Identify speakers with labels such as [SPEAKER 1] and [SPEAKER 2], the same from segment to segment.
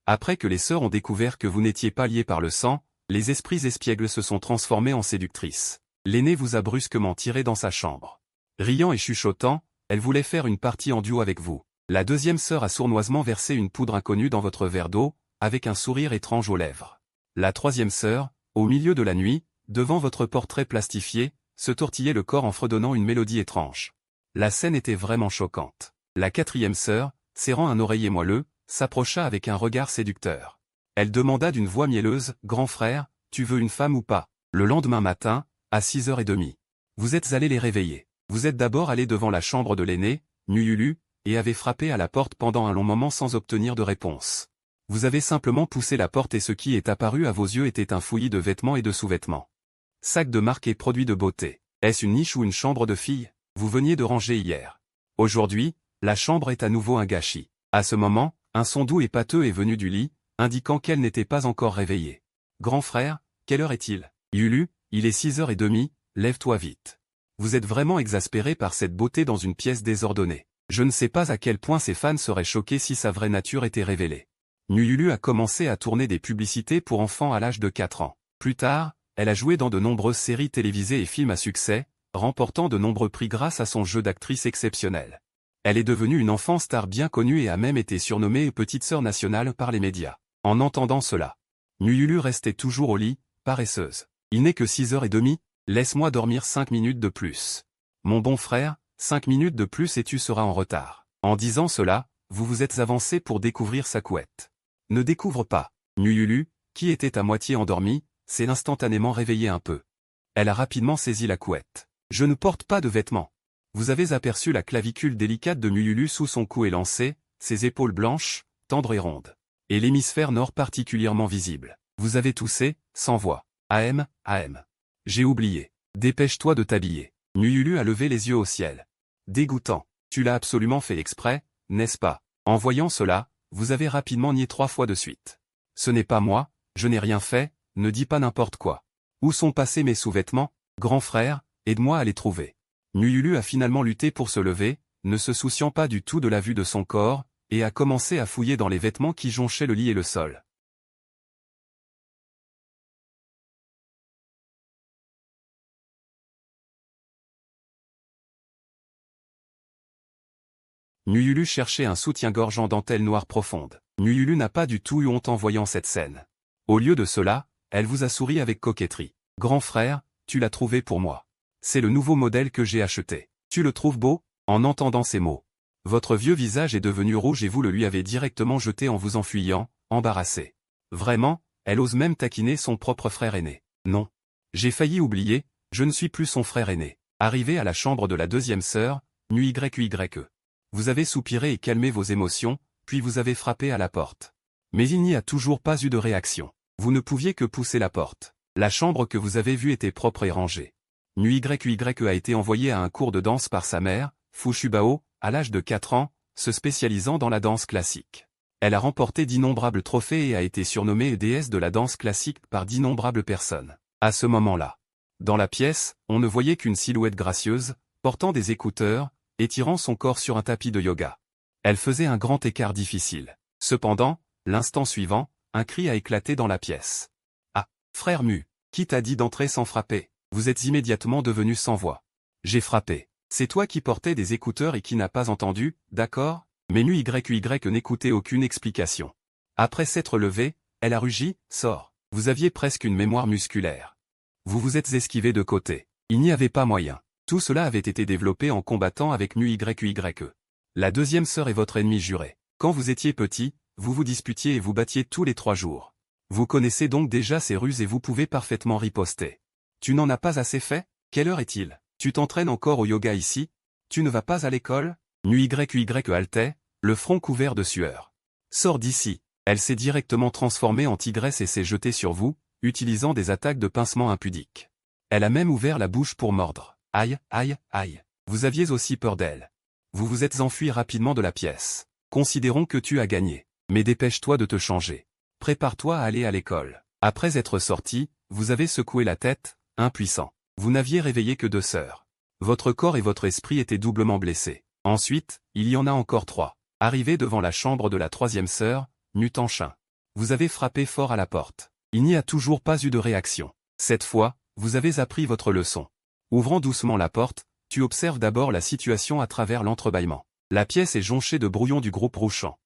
[SPEAKER 1] Après que les sœurs ont découvert que vous n'étiez pas liés par le sang, les esprits espiègles se sont transformés en séductrices. L'aînée vous a brusquement tiré dans sa chambre. Riant et chuchotant, elle voulait faire une partie en duo avec vous. La deuxième sœur a sournoisement versé une poudre inconnue dans votre verre d'eau, avec un sourire étrange aux lèvres. La troisième sœur, au milieu de la nuit, devant votre portrait plastifié, se tortillait le corps en fredonnant une mélodie étrange. La scène était vraiment choquante. La quatrième sœur, serrant un oreiller moelleux, s'approcha avec un regard séducteur. Elle demanda d'une voix mielleuse, « Grand frère, tu veux une femme ou pas ?» Le lendemain matin, à 6h30. Vous êtes allé les réveiller. Vous êtes d'abord allé devant la chambre de l'aîné, Nyulu, et avez frappé à la porte pendant un long moment sans obtenir de réponse. Vous avez simplement poussé la porte et ce qui est apparu à vos yeux était un fouillis de vêtements et de sous-vêtements. Sacs de marque et produits de beauté. Est-ce une niche ou une chambre de fille? Vous veniez de ranger hier. Aujourd'hui, la chambre est à nouveau un gâchis. À ce moment, un son doux et pâteux est venu du lit, indiquant qu'elle n'était pas encore réveillée. Grand frère, quelle heure est-il? Yulu, il est 6h30, lève-toi vite. Vous êtes vraiment exaspéré par cette beauté dans une pièce désordonnée. Je ne sais pas à quel point ses fans seraient choqués si sa vraie nature était révélée. Nyulu a commencé à tourner des publicités pour enfants à l'âge de 4 ans. Plus tard, elle a joué dans de nombreuses séries télévisées et films à succès, remportant de nombreux prix grâce à son jeu d'actrice exceptionnel. Elle est devenue une enfant star bien connue et a même été surnommée petite sœur nationale par les médias. En entendant cela, Nyulu restait toujours au lit, paresseuse. Il n'est que 6h30, laisse-moi dormir 5 minutes de plus. Mon bon frère, 5 minutes de plus et tu seras en retard. En disant cela, vous vous êtes avancé pour découvrir sa couette. Ne découvre pas. Nyulu, qui était à moitié endormie, s'est instantanément réveillée un peu. Elle a rapidement saisi la couette. Je ne porte pas de vêtements. Vous avez aperçu la clavicule délicate de Nyulu sous son cou élancé, ses épaules blanches, tendres et rondes. Et l'hémisphère nord particulièrement visible. Vous avez toussé, sans voix. AM. J'ai oublié. Dépêche-toi de t'habiller. Nyulu a levé les yeux au ciel. Dégoûtant. Tu l'as absolument fait exprès, n'est-ce pas? En voyant cela, vous avez rapidement nié 3 fois de suite. Ce n'est pas moi, je n'ai rien fait, ne dis pas n'importe quoi. Où sont passés mes sous-vêtements? Grand frère, aide-moi à les trouver. Nyulu a finalement lutté pour se lever, ne se souciant pas du tout de la vue de son corps, et a commencé à fouiller dans les vêtements qui jonchaient le lit et le sol. Nyulu cherchait un soutien-gorge en dentelle noire profonde. Nyulu n'a pas du tout eu honte en voyant cette scène. Au lieu de cela, elle vous a souri avec coquetterie. Grand frère, tu l'as trouvé pour moi. C'est le nouveau modèle que j'ai acheté. Tu le trouves beau? En entendant ces mots, votre vieux visage est devenu rouge et vous le lui avez directement jeté en vous enfuyant, embarrassé. Vraiment, elle ose même taquiner son propre frère aîné. Non. J'ai failli oublier, je ne suis plus son frère aîné. Arrivé à la chambre de la deuxième sœur, NYYE. Vous avez soupiré et calmé vos émotions, puis vous avez frappé à la porte. Mais il n'y a toujours pas eu de réaction. Vous ne pouviez que pousser la porte. La chambre que vous avez vue était propre et rangée. NYYE a été envoyée à un cours de danse par sa mère, Fushubao, à l'âge de 4 ans, se spécialisant dans la danse classique. Elle a remporté d'innombrables trophées et a été surnommée déesse de la danse classique par d'innombrables personnes. À ce moment-là, dans la pièce, on ne voyait qu'une silhouette gracieuse, portant des écouteurs, étirant son corps sur un tapis de yoga. Elle faisait un grand écart difficile. Cependant, l'instant suivant, un cri a éclaté dans la pièce. Ah, frère Mu, qui t'a dit d'entrer sans frapper? Vous êtes immédiatement devenu sans voix. J'ai frappé. C'est toi qui portais des écouteurs et qui n'as pas entendu, d'accord? Mais NYYE n'écoutait aucune explication. Après s'être levée, elle a rugi, sors. Vous aviez presque une mémoire musculaire. Vous vous êtes esquivé de côté. Il n'y avait pas moyen. Tout cela avait été développé en combattant avec NYYE. La deuxième sœur est votre ennemi juré. Quand vous étiez petit, vous vous disputiez et vous battiez tous les 3 jours. Vous connaissez donc déjà ses ruses et vous pouvez parfaitement riposter. Tu n'en as pas assez fait? Quelle heure est-il? Tu t'entraînes encore au yoga ici? Tu ne vas pas à l'école? NYYE haletait, le front couvert de sueur. Sors d'ici. Elle s'est directement transformée en tigresse et s'est jetée sur vous, utilisant des attaques de pincement impudiques. Elle a même ouvert la bouche pour mordre. Aïe. Vous aviez aussi peur d'elle. Vous vous êtes enfui rapidement de la pièce. Considérons que tu as gagné. Mais dépêche-toi de te changer. Prépare-toi à aller à l'école. Après être sorti, vous avez secoué la tête, impuissant. Vous n'aviez réveillé que 2 sœurs. Votre corps et votre esprit étaient doublement blessés. Ensuite, il y en a encore 3. Arrivé devant la chambre de la troisième sœur, Nutanchen. Vous avez frappé fort à la porte. Il n'y a toujours pas eu de réaction. Cette fois, vous avez appris votre leçon. Ouvrant doucement la porte, tu observes d'abord la situation à travers l'entrebâillement. La pièce est jonchée de brouillons du groupe Rouchant.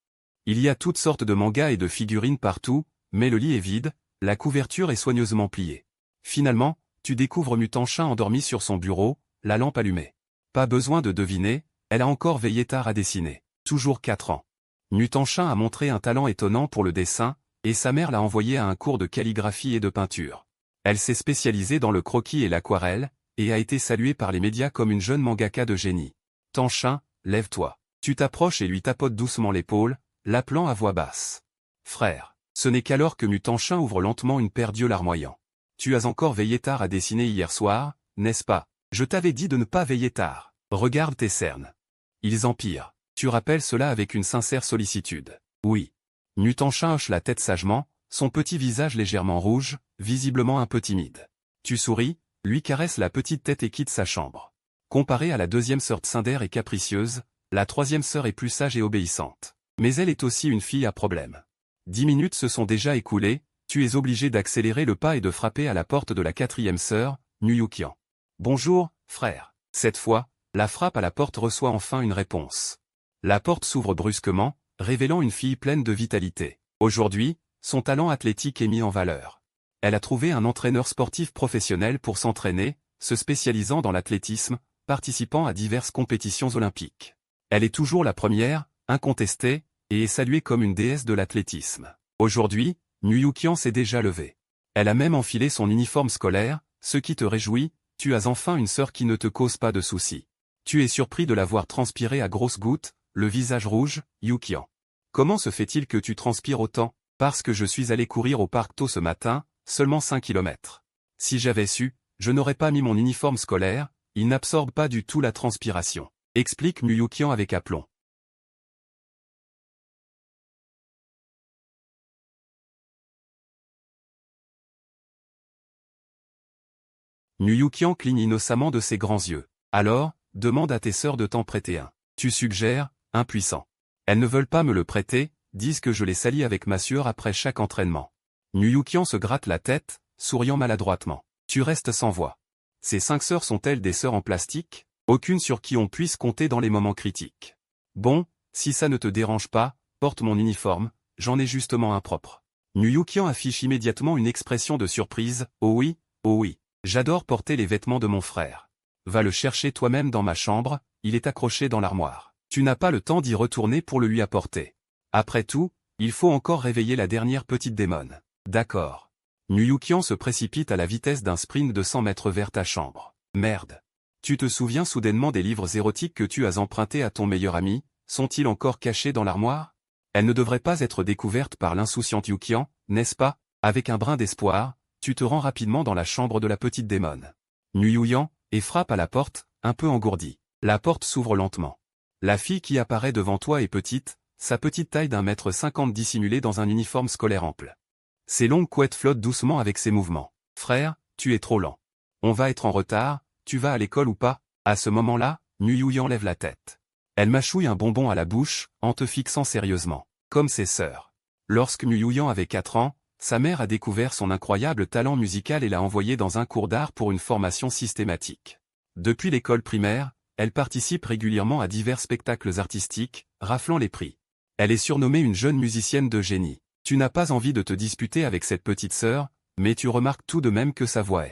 [SPEAKER 1] Il y a toutes sortes de mangas et de figurines partout, mais le lit est vide, la couverture est soigneusement pliée. Finalement, tu découvres Mutant-Chat endormi sur son bureau, la lampe allumée. Pas besoin de deviner, elle a encore veillé tard à dessiner. Toujours 4 ans. Mutant-Chat a montré un talent étonnant pour le dessin, et sa mère l'a envoyé à un cours de calligraphie et de peinture. Elle s'est spécialisée dans le croquis et l'aquarelle, et a été saluée par les médias comme une jeune mangaka de génie. Tanchin, lève-toi. Tu t'approches et lui tapotes doucement l'épaule, l'appelant à voix basse. Frère. Ce n'est qu'alors que Mutant-Chat ouvre lentement une paire d'yeux larmoyants. Tu as encore veillé tard à dessiner hier soir, n'est-ce pas? Je t'avais dit de ne pas veiller tard. Regarde tes cernes. Ils empirent. Tu rappelles cela avec une sincère sollicitude. Oui. Mutant-Chat hoche la tête sagement, son petit visage légèrement rouge, visiblement un peu timide. Tu souris, lui caresse la petite tête et quitte sa chambre. Comparée à la deuxième sœur Tsundere est capricieuse, la troisième sœur est plus sage et obéissante. Mais elle est aussi une fille à problème. 10 minutes se sont déjà écoulées, tu es obligé d'accélérer le pas et de frapper à la porte de la quatrième sœur, Nuyukian. Bonjour, frère. Cette fois, la frappe à la porte reçoit enfin une réponse. La porte s'ouvre brusquement, révélant une fille pleine de vitalité. Aujourd'hui, son talent athlétique est mis en valeur. Elle a trouvé un entraîneur sportif professionnel pour s'entraîner, se spécialisant dans l'athlétisme, participant à diverses compétitions olympiques. Elle est toujours la première, incontestée, et est saluée comme une déesse de l'athlétisme. Aujourd'hui, Nuyukian s'est déjà levée. Elle a même enfilé son uniforme scolaire, ce qui te réjouit, tu as enfin une sœur qui ne te cause pas de soucis. Tu es surpris de la voir transpirer à grosses gouttes, le visage rouge, Yukian. Comment se fait-il que tu transpires autant? Parce que je suis allé courir au parc tôt ce matin, seulement 5 kilomètres. Si j'avais su, je n'aurais pas mis mon uniforme scolaire, il n'absorbe pas du tout la transpiration. Explique Nuyukian avec aplomb. Nuyukian cligne innocemment de ses grands yeux. Alors, demande à tes sœurs de t'en prêter un. Tu suggères, impuissant. Elles ne veulent pas me le prêter, disent que je les salis avec ma sueur après chaque entraînement. Nuyukian se gratte la tête, souriant maladroitement. Tu restes sans voix. Ces 5 sœurs sont-elles des sœurs en plastique? Aucune sur qui on puisse compter dans les moments critiques. Bon, si ça ne te dérange pas, porte mon uniforme, j'en ai justement un propre. Nuyukian affiche immédiatement une expression de surprise, oh oui, j'adore porter les vêtements de mon frère. Va le chercher toi-même dans ma chambre, il est accroché dans l'armoire. Tu n'as pas le temps d'y retourner pour le lui apporter. Après tout, il faut encore réveiller la dernière petite démone. D'accord. Nuyukian se précipite à la vitesse d'un sprint de 100 mètres vers ta chambre. Merde. Tu te souviens soudainement des livres érotiques que tu as empruntés à ton meilleur ami, sont-ils encore cachés dans l'armoire? Elle ne devrait pas être découverte par l'insouciante Yukian, n'est-ce pas? Avec un brin d'espoir, tu te rends rapidement dans la chambre de la petite démone. Nuyukian, et frappe à la porte, un peu engourdie. La porte s'ouvre lentement. La fille qui apparaît devant toi est petite, sa petite taille d'1,50 m dissimulée dans un uniforme scolaire ample. Ses longues couettes flottent doucement avec ses mouvements. Frère, tu es trop lent. On va être en retard, tu vas à l'école ou pas? À ce moment-là, Nuyukian lève la tête. Elle mâchouille un bonbon à la bouche, en te fixant sérieusement. Comme ses sœurs. Lorsque Nuyukian avait 4 ans, sa mère a découvert son incroyable talent musical et l'a envoyé dans un cours d'art pour une formation systématique. Depuis l'école primaire, elle participe régulièrement à divers spectacles artistiques, raflant les prix. Elle est surnommée une jeune musicienne de génie. Tu n'as pas envie de te disputer avec cette petite sœur, mais tu remarques tout de même que sa voix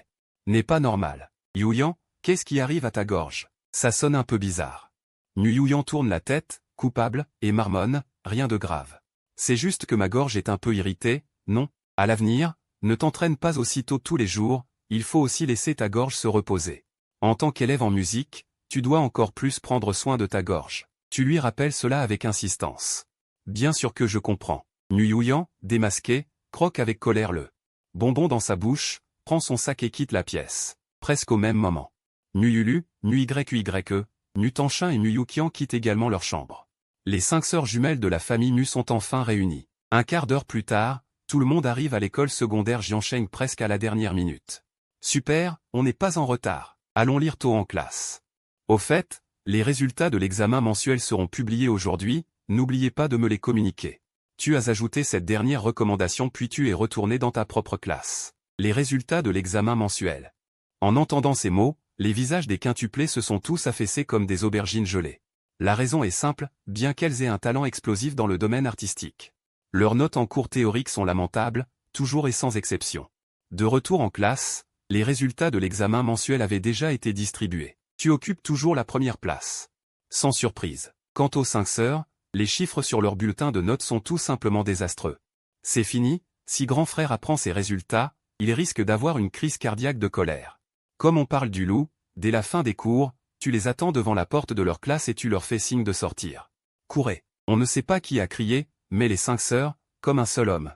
[SPEAKER 1] n'est pas normale. Yuyan, qu'est-ce qui arrive à ta gorge? Ça sonne un peu bizarre. Nuyukian tourne la tête, coupable, et marmonne, rien de grave. C'est juste que ma gorge est un peu irritée, non? À l'avenir, ne t'entraîne pas aussitôt tous les jours, il faut aussi laisser ta gorge se reposer. En tant qu'élève en musique, tu dois encore plus prendre soin de ta gorge. Tu lui rappelles cela avec insistance. Bien sûr que je comprends. Nuyukian, démasqué, croque avec colère le bonbon dans sa bouche, prend son sac et quitte la pièce. Presque au même moment. Nuyulu, Nuyuke, Mutant-Chat et Nuyukian quittent également leur chambre. Les 5 sœurs jumelles de la famille Nu sont enfin réunies. Un quart d'heure plus tard, tout le monde arrive à l'école secondaire Jiansheng presque à la dernière minute. Super, on n'est pas en retard. Allons lire tôt en classe. Au fait, les résultats de l'examen mensuel seront publiés aujourd'hui, n'oubliez pas de me les communiquer. Tu as ajouté cette dernière recommandation puis tu es retourné dans ta propre classe. Les résultats de l'examen mensuel. En entendant ces mots, les visages des quintuplés se sont tous affaissés comme des aubergines gelées. La raison est simple, bien qu'elles aient un talent explosif dans le domaine artistique. Leurs notes en cours théoriques sont lamentables, toujours et sans exception. De retour en classe, les résultats de l'examen mensuel avaient déjà été distribués. Tu occupes toujours la première place. Sans surprise. Quant aux 5 sœurs, les chiffres sur leur bulletin de notes sont tout simplement désastreux. C'est fini, si grand frère apprend ces résultats, il risque d'avoir une crise cardiaque de colère. Comme on parle du loup, dès la fin des cours, tu les attends devant la porte de leur classe et tu leur fais signe de sortir. Courez. On ne sait pas qui a crié, mais les 5 sœurs, comme un seul homme,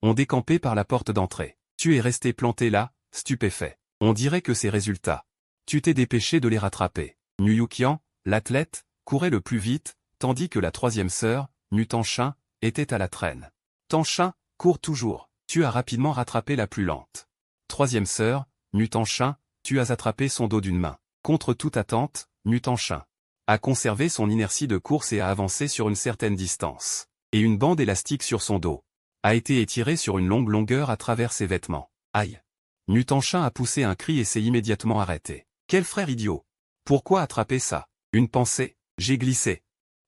[SPEAKER 1] ont décampé par la porte d'entrée. Tu es resté planté là, stupéfait. On dirait que ces résultats. Tu t'es dépêché de les rattraper. Nuyukian, l'athlète, courait le plus vite, tandis que la 3e sœur, Nu Tanshin, était à la traîne. Tanshin, cours toujours. Tu as rapidement rattrapé la plus lente. 3e sœur, Nu Tanshin, tu as attrapé son dos d'une main. Contre toute attente, Nu Tanshin a conservé son inertie de course et a avancé sur une certaine distance. Et une bande élastique sur son dos a été étirée sur une longue longueur à travers ses vêtements. Aïe! Nu Tanshin a poussé un cri et s'est immédiatement arrêté. Quel frère idiot! Pourquoi attraper ça? Une pensée, j'ai glissé.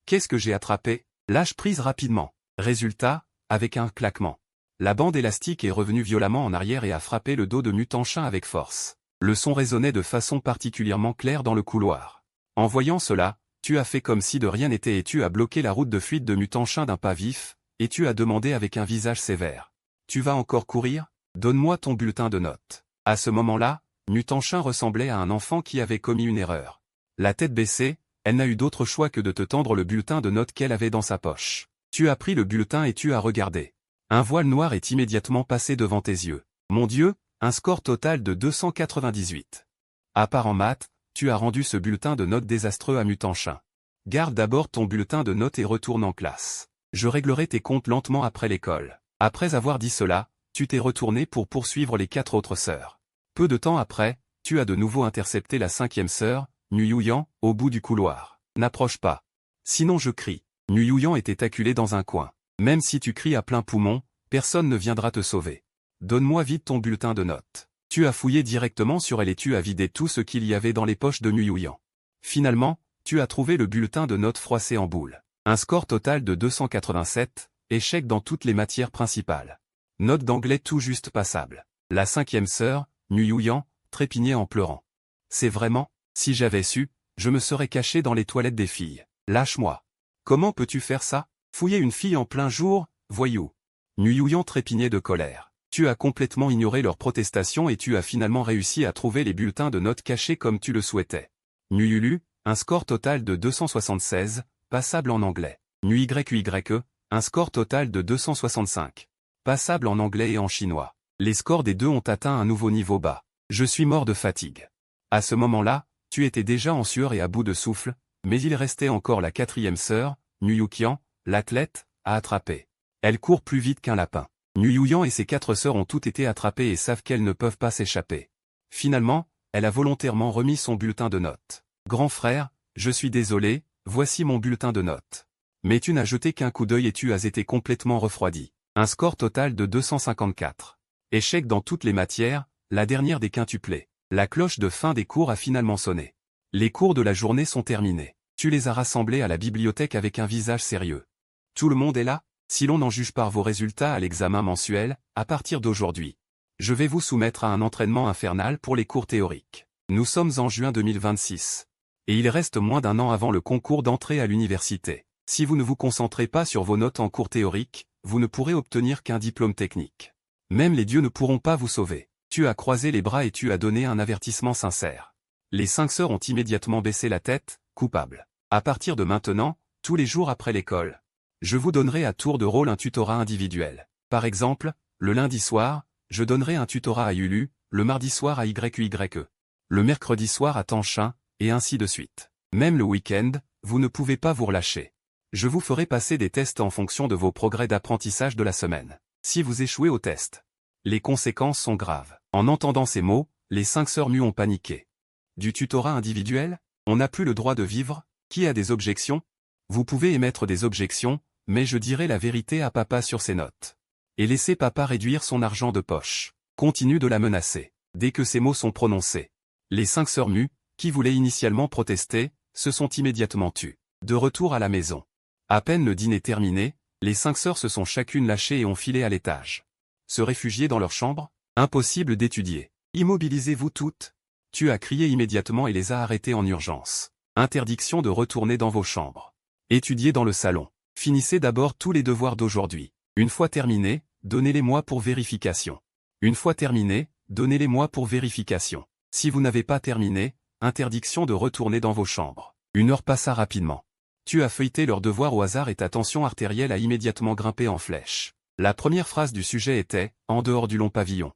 [SPEAKER 1] Qu'est-ce que j'ai attrapé? Lâche prise rapidement. Résultat, avec un claquement. La bande élastique est revenue violemment en arrière et a frappé le dos de Nu Tanshin avec force. Le son résonnait de façon particulièrement claire dans le couloir. En voyant cela, tu as fait comme si de rien n'était et tu as bloqué la route de fuite de Nu Tanshin d'un pas vif, et tu as demandé avec un visage sévère. Tu vas encore courir? Donne-moi ton bulletin de notes. À ce moment-là, Nu Tanshin ressemblait à un enfant qui avait commis une erreur. La tête baissée, elle n'a eu d'autre choix que de te tendre le bulletin de notes qu'elle avait dans sa poche. Tu as pris le bulletin et tu as regardé. Un voile noir est immédiatement passé devant tes yeux. Mon Dieu, un score total de 298. À part en maths, tu as rendu ce bulletin de notes désastreux à Nu Tanshin. Garde d'abord ton bulletin de notes et retourne en classe. Je réglerai tes comptes lentement après l'école. Après avoir dit cela, tu t'es retourné pour poursuivre les 4 autres sœurs. Peu de temps après, tu as de nouveau intercepté la 5e sœur, Nuyuyan, au bout du couloir. N'approche pas. Sinon je crie. Nuyuyan était acculé dans un coin. Même si tu cries à plein poumon, personne ne viendra te sauver. Donne-moi vite ton bulletin de notes. Tu as fouillé directement sur elle et tu as vidé tout ce qu'il y avait dans les poches de Nuyuyan. Finalement, tu as trouvé le bulletin de notes froissé en boule. Un score total de 287, échec dans toutes les matières principales. Note d'anglais tout juste passable. La 5e sœur, Nuyuyan, trépignait en pleurant. C'est vraiment, si j'avais su, je me serais caché dans les toilettes des filles. Lâche-moi. Comment peux-tu faire ça? Fouiller une fille en plein jour, voyou. Nuyuyan trépignait de colère. Tu as complètement ignoré leurs protestations et tu as finalement réussi à trouver les bulletins de notes cachés comme tu le souhaitais. Nuyulu, un score total de 276, passable en anglais. Nuyue, un score total de 265. Passable en anglais et en chinois. Les scores des deux ont atteint un nouveau niveau bas. Je suis mort de fatigue. À ce moment-là, tu étais déjà en sueur et à bout de souffle, mais il restait encore la 4e sœur, Nuyukian, l'athlète, à attraper. Elle court plus vite qu'un lapin. Nuyuyan et ses 4 sœurs ont toutes été attrapées et savent qu'elles ne peuvent pas s'échapper. Finalement, elle a volontairement remis son bulletin de notes. Grand frère, je suis désolé, voici mon bulletin de notes. Mais tu n'as jeté qu'un coup d'œil et tu as été complètement refroidi. Un score total de 254. Échec dans toutes les matières, la dernière des quintuplés. La cloche de fin des cours a finalement sonné. Les cours de la journée sont terminés. Tu les as rassemblés à la bibliothèque avec un visage sérieux. Tout le monde est là? Si l'on en juge par vos résultats à l'examen mensuel, à partir d'aujourd'hui, je vais vous soumettre à un entraînement infernal pour les cours théoriques. Nous sommes en juin 2026. Et il reste moins d'un an avant le concours d'entrée à l'université. Si vous ne vous concentrez pas sur vos notes en cours théoriques, vous ne pourrez obtenir qu'un diplôme technique. Même les dieux ne pourront pas vous sauver. Tu as croisé les bras et tu as donné un avertissement sincère. Les 5 sœurs ont immédiatement baissé la tête, coupables. À partir de maintenant, tous les jours après l'école, je vous donnerai à tour de rôle un tutorat individuel. Par exemple, le lundi soir, je donnerai un tutorat à Yulu, le mardi soir à YUYE, le mercredi soir à Tanshin, et ainsi de suite. Même le week-end, vous ne pouvez pas vous relâcher. Je vous ferai passer des tests en fonction de vos progrès d'apprentissage de la semaine. Si vous échouez au test, les conséquences sont graves. En entendant ces mots, les 5 sœurs nues ont paniqué. Du tutorat individuel? On n'a plus le droit de vivre? Qui a des objections? Vous pouvez émettre des objections, mais je dirai la vérité à papa sur ses notes. Et laissez papa réduire son argent de poche. Continue de la menacer. Dès que ces mots sont prononcés. Les 5 sœurs mues, qui voulaient initialement protester, se sont immédiatement tues. De retour à la maison. À peine le dîner terminé, les 5 sœurs se sont chacune lâchées et ont filé à l'étage. Se réfugier dans leur chambre? Impossible d'étudier. Immobilisez-vous toutes. Tu as crié immédiatement et les a arrêtées en urgence. Interdiction de retourner dans vos chambres. Étudiez dans le salon. Finissez d'abord tous les devoirs d'aujourd'hui. Une fois terminés, donnez-les-moi pour vérification. Une fois terminés, donnez-les-moi pour vérification. Si vous n'avez pas terminé, interdiction de retourner dans vos chambres. 1 heure passa rapidement. Tu as feuilleté leurs devoirs au hasard et ta tension artérielle a immédiatement grimpé en flèche. La première phrase du sujet était « En dehors du long pavillon ».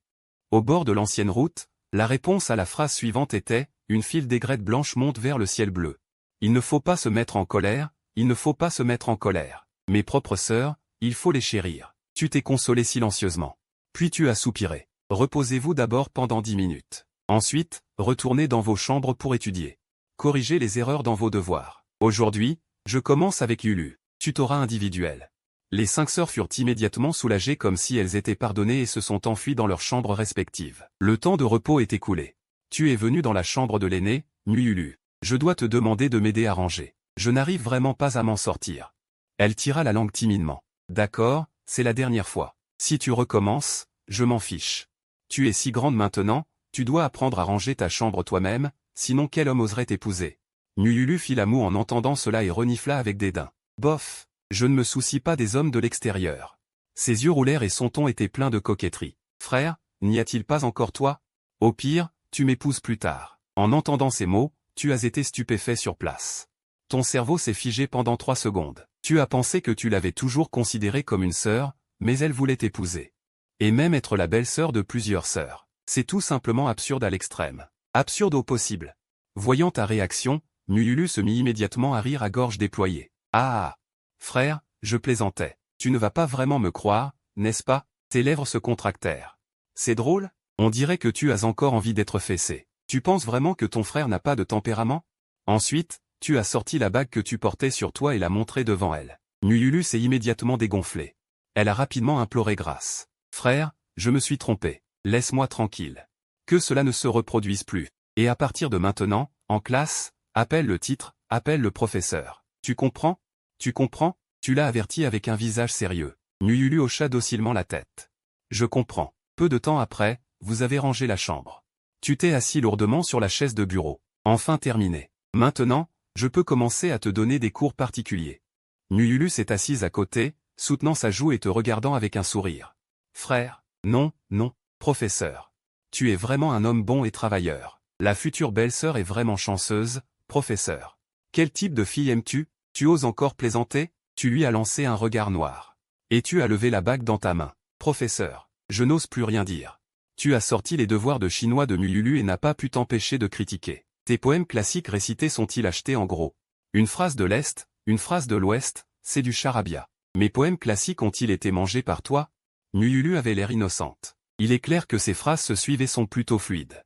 [SPEAKER 1] Au bord de l'ancienne route, la réponse à la phrase suivante était « Une file d'aigrette blanche monte vers le ciel bleu ». Il ne faut pas se mettre en colère, il ne faut pas se mettre en colère. Mes propres sœurs, il faut les chérir. Tu t'es consolé silencieusement. Puis tu as soupiré. Reposez-vous d'abord pendant 10 minutes. Ensuite, retournez dans vos chambres pour étudier. Corrigez les erreurs dans vos devoirs. Aujourd'hui, je commence avec Lulu. Tutorat individuel. Les 5 sœurs furent immédiatement soulagées comme si elles étaient pardonnées et se sont enfuies dans leurs chambres respectives. Le temps de repos est écoulé. Tu es venu dans la chambre de l'aîné, Lulu. Je dois te demander de m'aider à ranger. Je n'arrive vraiment pas à m'en sortir. Elle tira la langue timidement. D'accord, c'est la dernière fois. Si tu recommences, je m'en fiche. Tu es si grande maintenant, tu dois apprendre à ranger ta chambre toi-même, sinon quel homme oserait t'épouser? Lulu fit la moue en entendant cela et renifla avec dédain. Bof, je ne me soucie pas des hommes de l'extérieur. Ses yeux roulèrent et son ton était plein de coquetterie. Frère, n'y a-t-il pas encore toi? Au pire, tu m'épouses plus tard. En entendant ces mots, tu as été stupéfait sur place. Ton cerveau s'est figé pendant 3 secondes. Tu as pensé que tu l'avais toujours considérée comme une sœur, mais elle voulait t'épouser. Et même être la belle-sœur de plusieurs sœurs. C'est tout simplement absurde à l'extrême. Absurde au possible. Voyant ta réaction, Lulu se mit immédiatement à rire à gorge déployée. Ah! Frère, je plaisantais. Tu ne vas pas vraiment me croire, n'est-ce pas? Tes lèvres se contractèrent. C'est drôle? On dirait que tu as encore envie d'être fessé. Tu penses vraiment que ton frère n'a pas de tempérament? Ensuite, tu as sorti la bague que tu portais sur toi et l'as montrée devant elle. Lulu s'est immédiatement dégonflée. Elle a rapidement imploré grâce. Frère, je me suis trompé. Laisse-moi tranquille. Que cela ne se reproduise plus. Et à partir de maintenant, en classe, appelle le titre, appelle le professeur. Tu comprends? Tu comprends? Tu l'as averti avec un visage sérieux. Lulu hocha docilement la tête. Je comprends. Peu de temps après, vous avez rangé la chambre. Tu t'es assis lourdement sur la chaise de bureau. Enfin terminé. Maintenant, je peux commencer à te donner des cours particuliers. Lulu s'est assise à côté, soutenant sa joue et te regardant avec un sourire. Frère, non, non, professeur. Tu es vraiment un homme bon et travailleur. La future belle-sœur est vraiment chanceuse, professeur. Quel type de fille aimes-tu? Tu oses encore plaisanter? Tu lui as lancé un regard noir. Et tu as levé la bague dans ta main. Professeur, je n'ose plus rien dire. Tu as sorti les devoirs de chinois de Lulu et n'as pas pu t'empêcher de critiquer. Tes poèmes classiques récités sont-ils achetés en gros? Une phrase de l'Est, une phrase de l'Ouest, c'est du charabia. Mes poèmes classiques ont-ils été mangés par toi? Lulu avait l'air innocente. Il est clair que ces phrases se suivent et sont plutôt fluides.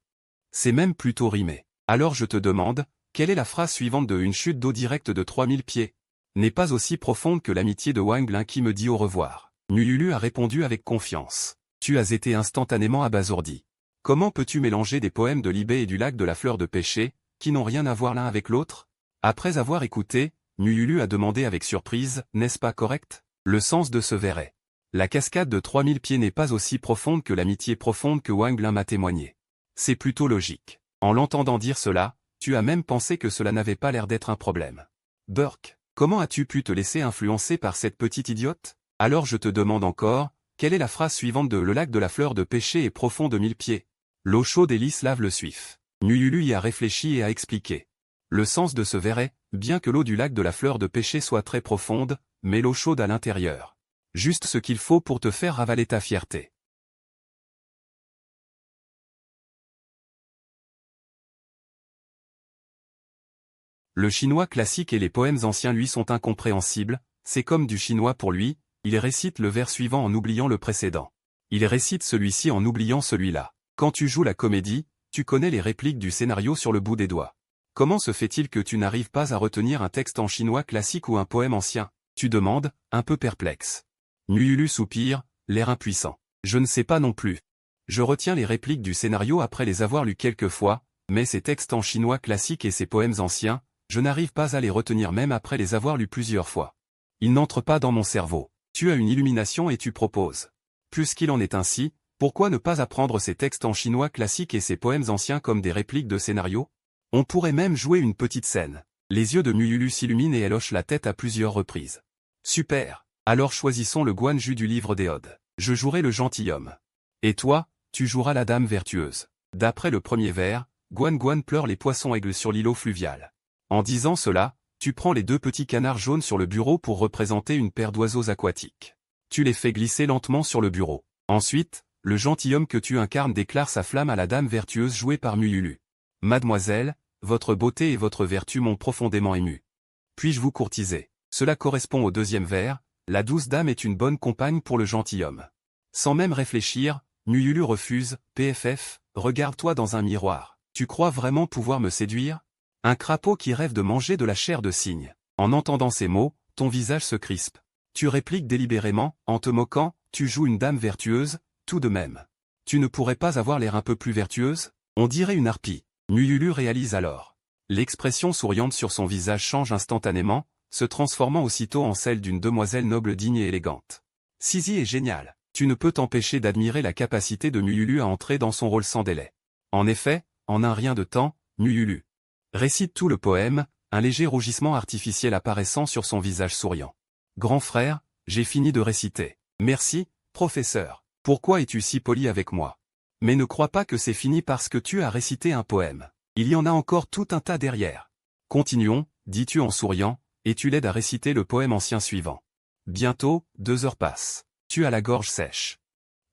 [SPEAKER 1] C'est même plutôt rimé. Alors je te demande, quelle est la phrase suivante de Une chute d'eau directe de 3000 pieds? N'est pas aussi profonde que l'amitié de Wang Lin qui me dit au revoir. Lulu a répondu avec confiance. Tu as été instantanément abasourdi. Comment peux-tu mélanger des poèmes de Libé et du lac de la fleur de pêcher, qui n'ont rien à voir l'un avec l'autre? Après avoir écouté, Lulu a demandé avec surprise, n'est-ce pas correct? Le sens de ce vers est. La cascade de 3000 pieds n'est pas aussi profonde que l'amitié profonde que Wang Lin m'a témoigné. C'est plutôt logique. En l'entendant dire cela, tu as même pensé que cela n'avait pas l'air d'être un problème. Burke, comment as-tu pu te laisser influencer par cette petite idiote? Alors je te demande encore, quelle est la phrase suivante de Le lac de la fleur de pêcher est profond de 1000 pieds? L'eau chaude et lisse lave le suif. Lulu y a réfléchi et a expliqué. Le sens de ce vers est, bien que l'eau du lac de la fleur de pêcher soit très profonde, mais l'eau chaude à l'intérieur. Juste ce qu'il faut pour te faire avaler ta fierté. Le chinois classique et les poèmes anciens lui sont incompréhensibles, c'est comme du chinois pour lui, il récite le vers suivant en oubliant le précédent. Il récite celui-ci en oubliant celui-là. Quand tu joues la comédie, tu connais les répliques du scénario sur le bout des doigts. Comment se fait-il que tu n'arrives pas à retenir un texte en chinois classique ou un poème ancien? Tu demandes, un peu perplexe. Myulu soupire, l'air impuissant. Je ne sais pas non plus. Je retiens les répliques du scénario après les avoir lus quelques fois, mais ces textes en chinois classique et ces poèmes anciens, je n'arrive pas à les retenir même après les avoir lus plusieurs fois. Ils n'entrent pas dans mon cerveau. Tu as une illumination et tu proposes. Puisqu'il en est ainsi, pourquoi ne pas apprendre ces textes en chinois classique et ces poèmes anciens comme des répliques de scénario? On pourrait même jouer une petite scène. Les yeux de Myulu s'illuminent et elle hoche la tête à plusieurs reprises. Super. Alors choisissons le Guanju du livre des Odes. Je jouerai le gentilhomme. Et toi, tu joueras la dame vertueuse. D'après le premier vers, Guan Guan pleure les poissons-aigles sur l'îlot fluvial. En disant cela, tu prends les deux petits canards jaunes sur le bureau pour représenter une paire d'oiseaux aquatiques. Tu les fais glisser lentement sur le bureau. Ensuite, le gentilhomme que tu incarnes déclare sa flamme à la dame vertueuse jouée par Myulu. Mademoiselle, votre beauté et votre vertu m'ont profondément ému. Puis-je vous courtiser? Cela correspond au deuxième vers, la douce dame est une bonne compagne pour le gentilhomme. Sans même réfléchir, Myulu refuse, PFF, regarde-toi dans un miroir. Tu crois vraiment pouvoir me séduire? Un crapaud qui rêve de manger de la chair de cygne. En entendant ces mots, ton visage se crispe. Tu répliques délibérément, en te moquant, tu joues une dame vertueuse, tout de même. Tu ne pourrais pas avoir l'air un peu plus vertueuse? On dirait une harpie. Myulu réalise alors. L'expression souriante sur son visage change instantanément, se transformant aussitôt en celle d'une demoiselle noble digne et élégante. Sisi est génial. Tu ne peux t'empêcher d'admirer la capacité de Myulu à entrer dans son rôle sans délai. En effet, en un rien de temps, Myulu récite tout le poème, un léger rougissement artificiel apparaissant sur son visage souriant. Grand frère, j'ai fini de réciter. Merci, professeur. Pourquoi es-tu si poli avec moi? Mais ne crois pas que c'est fini parce que tu as récité un poème. Il y en a encore tout un tas derrière. Continuons, dis-tu en souriant, et tu l'aides à réciter le poème ancien suivant. Bientôt, 2 heures passent. Tu as la gorge sèche.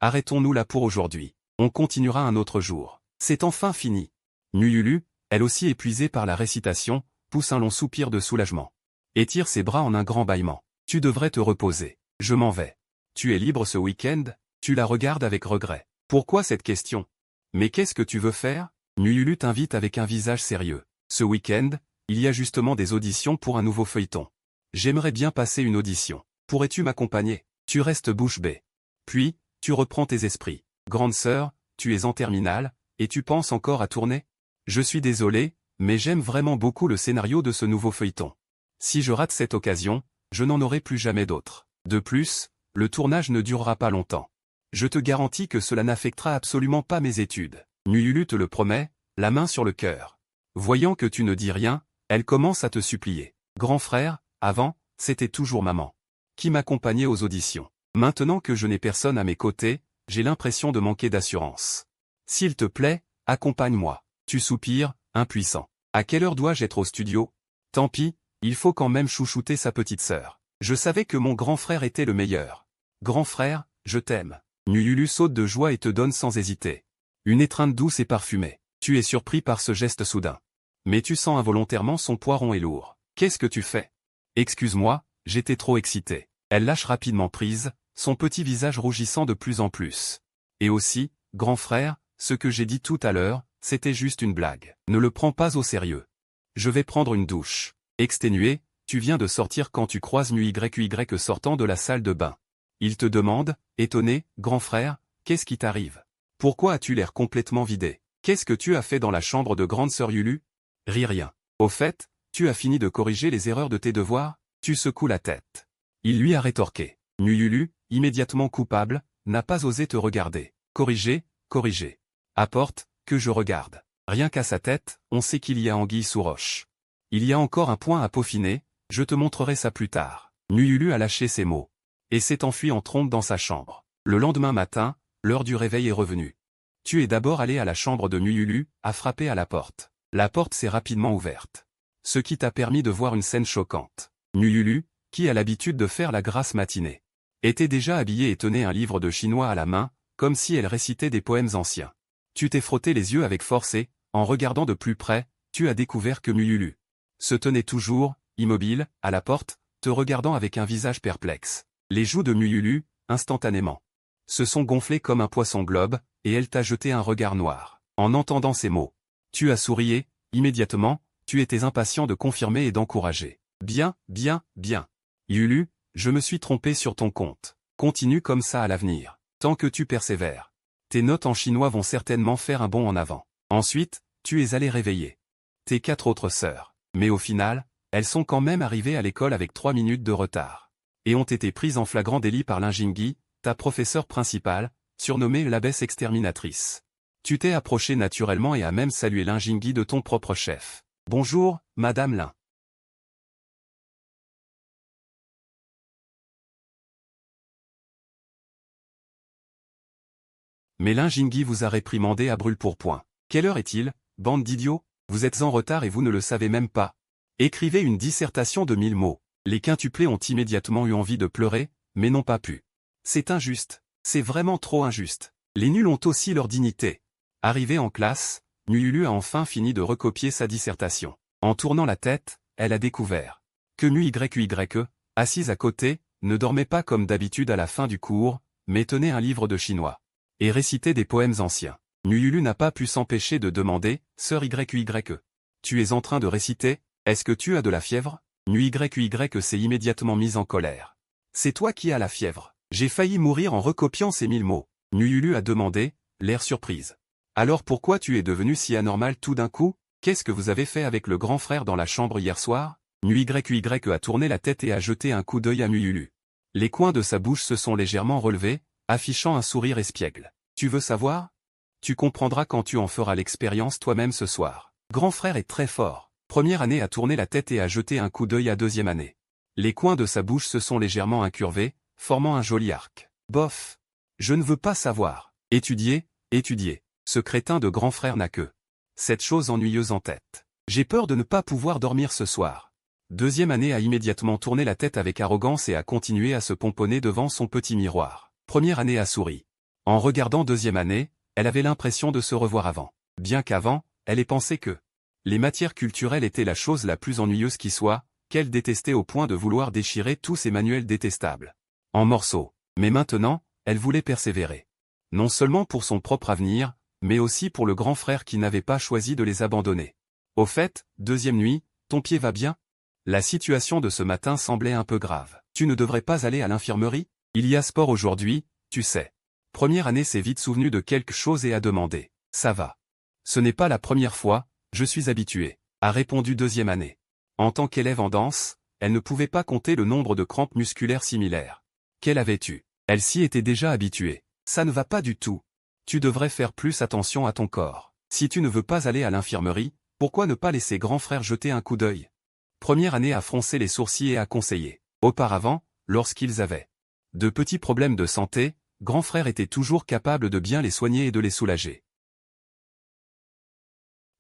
[SPEAKER 1] Arrêtons-nous là pour aujourd'hui. On continuera un autre jour. C'est enfin fini. Myulu, elle aussi épuisée par la récitation, pousse un long soupir de soulagement. Étire ses bras en un grand bâillement. Tu devrais te reposer. Je m'en vais. Tu es libre ce week-end? Tu la regardes avec regret. Pourquoi cette question? Mais qu'est-ce que tu veux faire? Myulu t'invite avec un visage sérieux. Ce week-end, il y a justement des auditions pour un nouveau feuilleton. J'aimerais bien passer une audition. Pourrais-tu m'accompagner? Tu restes bouche bée. Puis, tu reprends tes esprits. Grande sœur, tu es en terminale, et tu penses encore à tourner? Je suis désolé, mais j'aime vraiment beaucoup le scénario de ce nouveau feuilleton. Si je rate cette occasion, je n'en aurai plus jamais d'autre. De plus, le tournage ne durera pas longtemps. Je te garantis que cela n'affectera absolument pas mes études. Myulu te le promet, la main sur le cœur. Voyant que tu ne dis rien, elle commence à te supplier. Grand frère, avant, c'était toujours maman qui m'accompagnait aux auditions. Maintenant que je n'ai personne à mes côtés, j'ai l'impression de manquer d'assurance. S'il te plaît, accompagne-moi. Tu soupires, impuissant. À quelle heure dois-je être au studio? Tant pis, il faut quand même chouchouter sa petite sœur. Je savais que mon grand frère était le meilleur. Grand frère, je t'aime. Myulu saute de joie et te donne sans hésiter une étreinte douce et parfumée. Tu es surpris par ce geste soudain. Mais tu sens involontairement son poiron est lourd. Qu'est-ce que tu fais? Excuse-moi, j'étais trop excité. Elle lâche rapidement prise, son petit visage rougissant de plus en plus. Et aussi, grand frère, ce que j'ai dit tout à l'heure, c'était juste une blague. Ne le prends pas au sérieux. Je vais prendre une douche. Exténué, tu viens de sortir quand tu croises MUYY sortant de la salle de bain. Il te demande, étonné, grand frère, qu'est-ce qui t'arrive? Pourquoi as-tu l'air complètement vidé? Qu'est-ce que tu as fait dans la chambre de grande sœur Yulu? Ris rien. Au fait, tu as fini de corriger les erreurs de tes devoirs? Tu secoues la tête. Il lui a rétorqué. Myulu, immédiatement coupable, n'a pas osé te regarder. Corriger, corriger. Apporte, que je regarde. Rien qu'à sa tête, on sait qu'il y a anguille sous roche. Il y a encore un point à peaufiner, je te montrerai ça plus tard. Myulu a lâché ces mots. Et s'est enfui en trompe dans sa chambre. Le lendemain matin, l'heure du réveil est revenue. Tu es d'abord allé à la chambre de Myulu, à frapper à la porte. La porte s'est rapidement ouverte. Ce qui t'a permis de voir une scène choquante. Myulu, qui a l'habitude de faire la grasse matinée, était déjà habillée et tenait un livre de chinois à la main, comme si elle récitait des poèmes anciens. Tu t'es frotté les yeux avec force et, en regardant de plus près, tu as découvert que Myulu se tenait toujours, immobile, à la porte, te regardant avec un visage perplexe. Les joues de Myulu, instantanément, se sont gonflées comme un poisson globe, et elle t'a jeté un regard noir. En entendant ces mots, tu as souri, immédiatement, tu étais impatient de confirmer et d'encourager. Bien, bien, bien. Yulu, Je me suis trompé sur ton compte. Continue comme ça à l'avenir. Tant que tu persévères. Tes notes en chinois vont certainement faire un bond en avant. Ensuite, tu es allé réveiller tes 4 autres sœurs. Mais au final, elles sont quand même arrivées à l'école avec 3 minutes de retard. Et ont été prises en flagrant délit par Linjingyi, ta professeure principale, surnommée l'abbesse exterminatrice. Tu t'es approché naturellement et as même salué Linjingyi de ton propre chef. Bonjour, Madame Lin. Mais Linjingyi vous a réprimandé à brûle-pourpoint. Quelle heure est-il, bande d'idiots? Vous êtes en retard et vous ne le savez même pas. Écrivez une dissertation de 1000 mots. Les quintuplés ont immédiatement eu envie de pleurer, mais n'ont pas pu. C'est injuste. C'est vraiment trop injuste. Les nuls ont aussi leur dignité. Arrivée en classe, Nuulu a enfin fini de recopier sa dissertation. En tournant la tête, elle a découvert que NUYE, assise à côté, ne dormait pas comme d'habitude à la fin du cours, mais tenait un livre de chinois et récitait des poèmes anciens. Nuulu n'a pas pu s'empêcher de demander, « Sœur YUYE, tu es en train de réciter, est-ce que tu as de la fièvre ?» NUYE s'est immédiatement mise en colère. « C'est toi qui as la fièvre. J'ai failli mourir en recopiant ces 1000 mots. » Nuulu a demandé, l'air surprise. « Alors pourquoi tu es devenu si anormal tout d'un coup? Qu'est-ce que vous avez fait avec le grand frère dans la chambre hier soir ?» NUYE a tourné la tête et a jeté un coup d'œil à Nuulu. Les coins de sa bouche se sont légèrement relevés, affichant un sourire espiègle. « Tu veux savoir? Tu comprendras quand tu en feras l'expérience toi-même ce soir. Grand frère est très fort. » Première année a tourné la tête et a jeté un coup d'œil à deuxième année. Les coins de sa bouche se sont légèrement incurvés, formant un joli arc. Bof. Je ne veux pas savoir. Étudier, étudier. Ce crétin de grand frère n'a que cette chose ennuyeuse en tête. J'ai peur de ne pas pouvoir dormir ce soir. Deuxième année a immédiatement tourné la tête avec arrogance et a continué à se pomponner devant son petit miroir. Première année a souri. En regardant deuxième année, elle avait l'impression de se revoir avant. Bien qu'avant, elle ait pensé que les matières culturelles étaient la chose la plus ennuyeuse qui soit, qu'elle détestait au point de vouloir déchirer tous ces manuels détestables en morceaux. Mais maintenant, elle voulait persévérer. Non seulement pour son propre avenir, mais aussi pour le grand frère qui n'avait pas choisi de les abandonner. Au fait, deuxième nuit, ton pied va bien? La situation de ce matin semblait un peu grave. Tu ne devrais pas aller à l'infirmerie? Il y a sport aujourd'hui, tu sais. Première année s'est vite souvenu de quelque chose et a demandé. Ça va. Ce n'est pas la première fois, je suis habitué, a répondu deuxième année. En tant qu'élève en danse, elle ne pouvait pas compter le nombre de crampes musculaires similaires. Qu'elle avait eu. Elle s'y était déjà habituée. Ça ne va pas du tout. Tu devrais faire plus attention à ton corps. Si tu ne veux pas aller à l'infirmerie, pourquoi ne pas laisser grand frère jeter un coup d'œil? Première année a froncé les sourcils et a conseillé. Auparavant, lorsqu'ils avaient de petits problèmes de santé, grand frère était toujours capable de bien les soigner et de les soulager.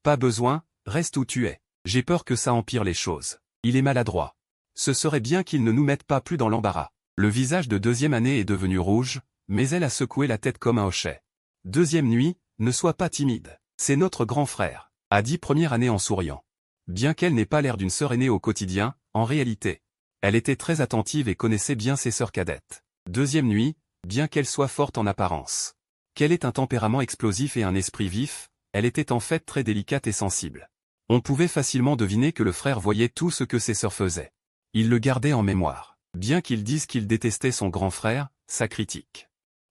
[SPEAKER 1] Pas besoin, reste où tu es. J'ai peur que ça empire les choses. Il est maladroit. Ce serait bien qu'il ne nous mette pas plus dans l'embarras. Le visage de deuxième année est devenu rouge, mais elle a secoué la tête comme un hochet. Deuxième nuit, ne sois pas timide. C'est notre grand frère, a dit première année en souriant. Bien qu'elle n'ait pas l'air d'une sœur aînée au quotidien, en réalité, elle était très attentive et connaissait bien ses sœurs cadettes. Deuxième nuit, bien qu'elle soit forte en apparence, qu'elle ait un tempérament explosif et un esprit vif, elle était en fait très délicate et sensible. On pouvait facilement deviner que le frère voyait tout ce que ses sœurs faisaient. Il le gardait en mémoire. Bien qu'il dise qu'il détestait son grand frère, sa critique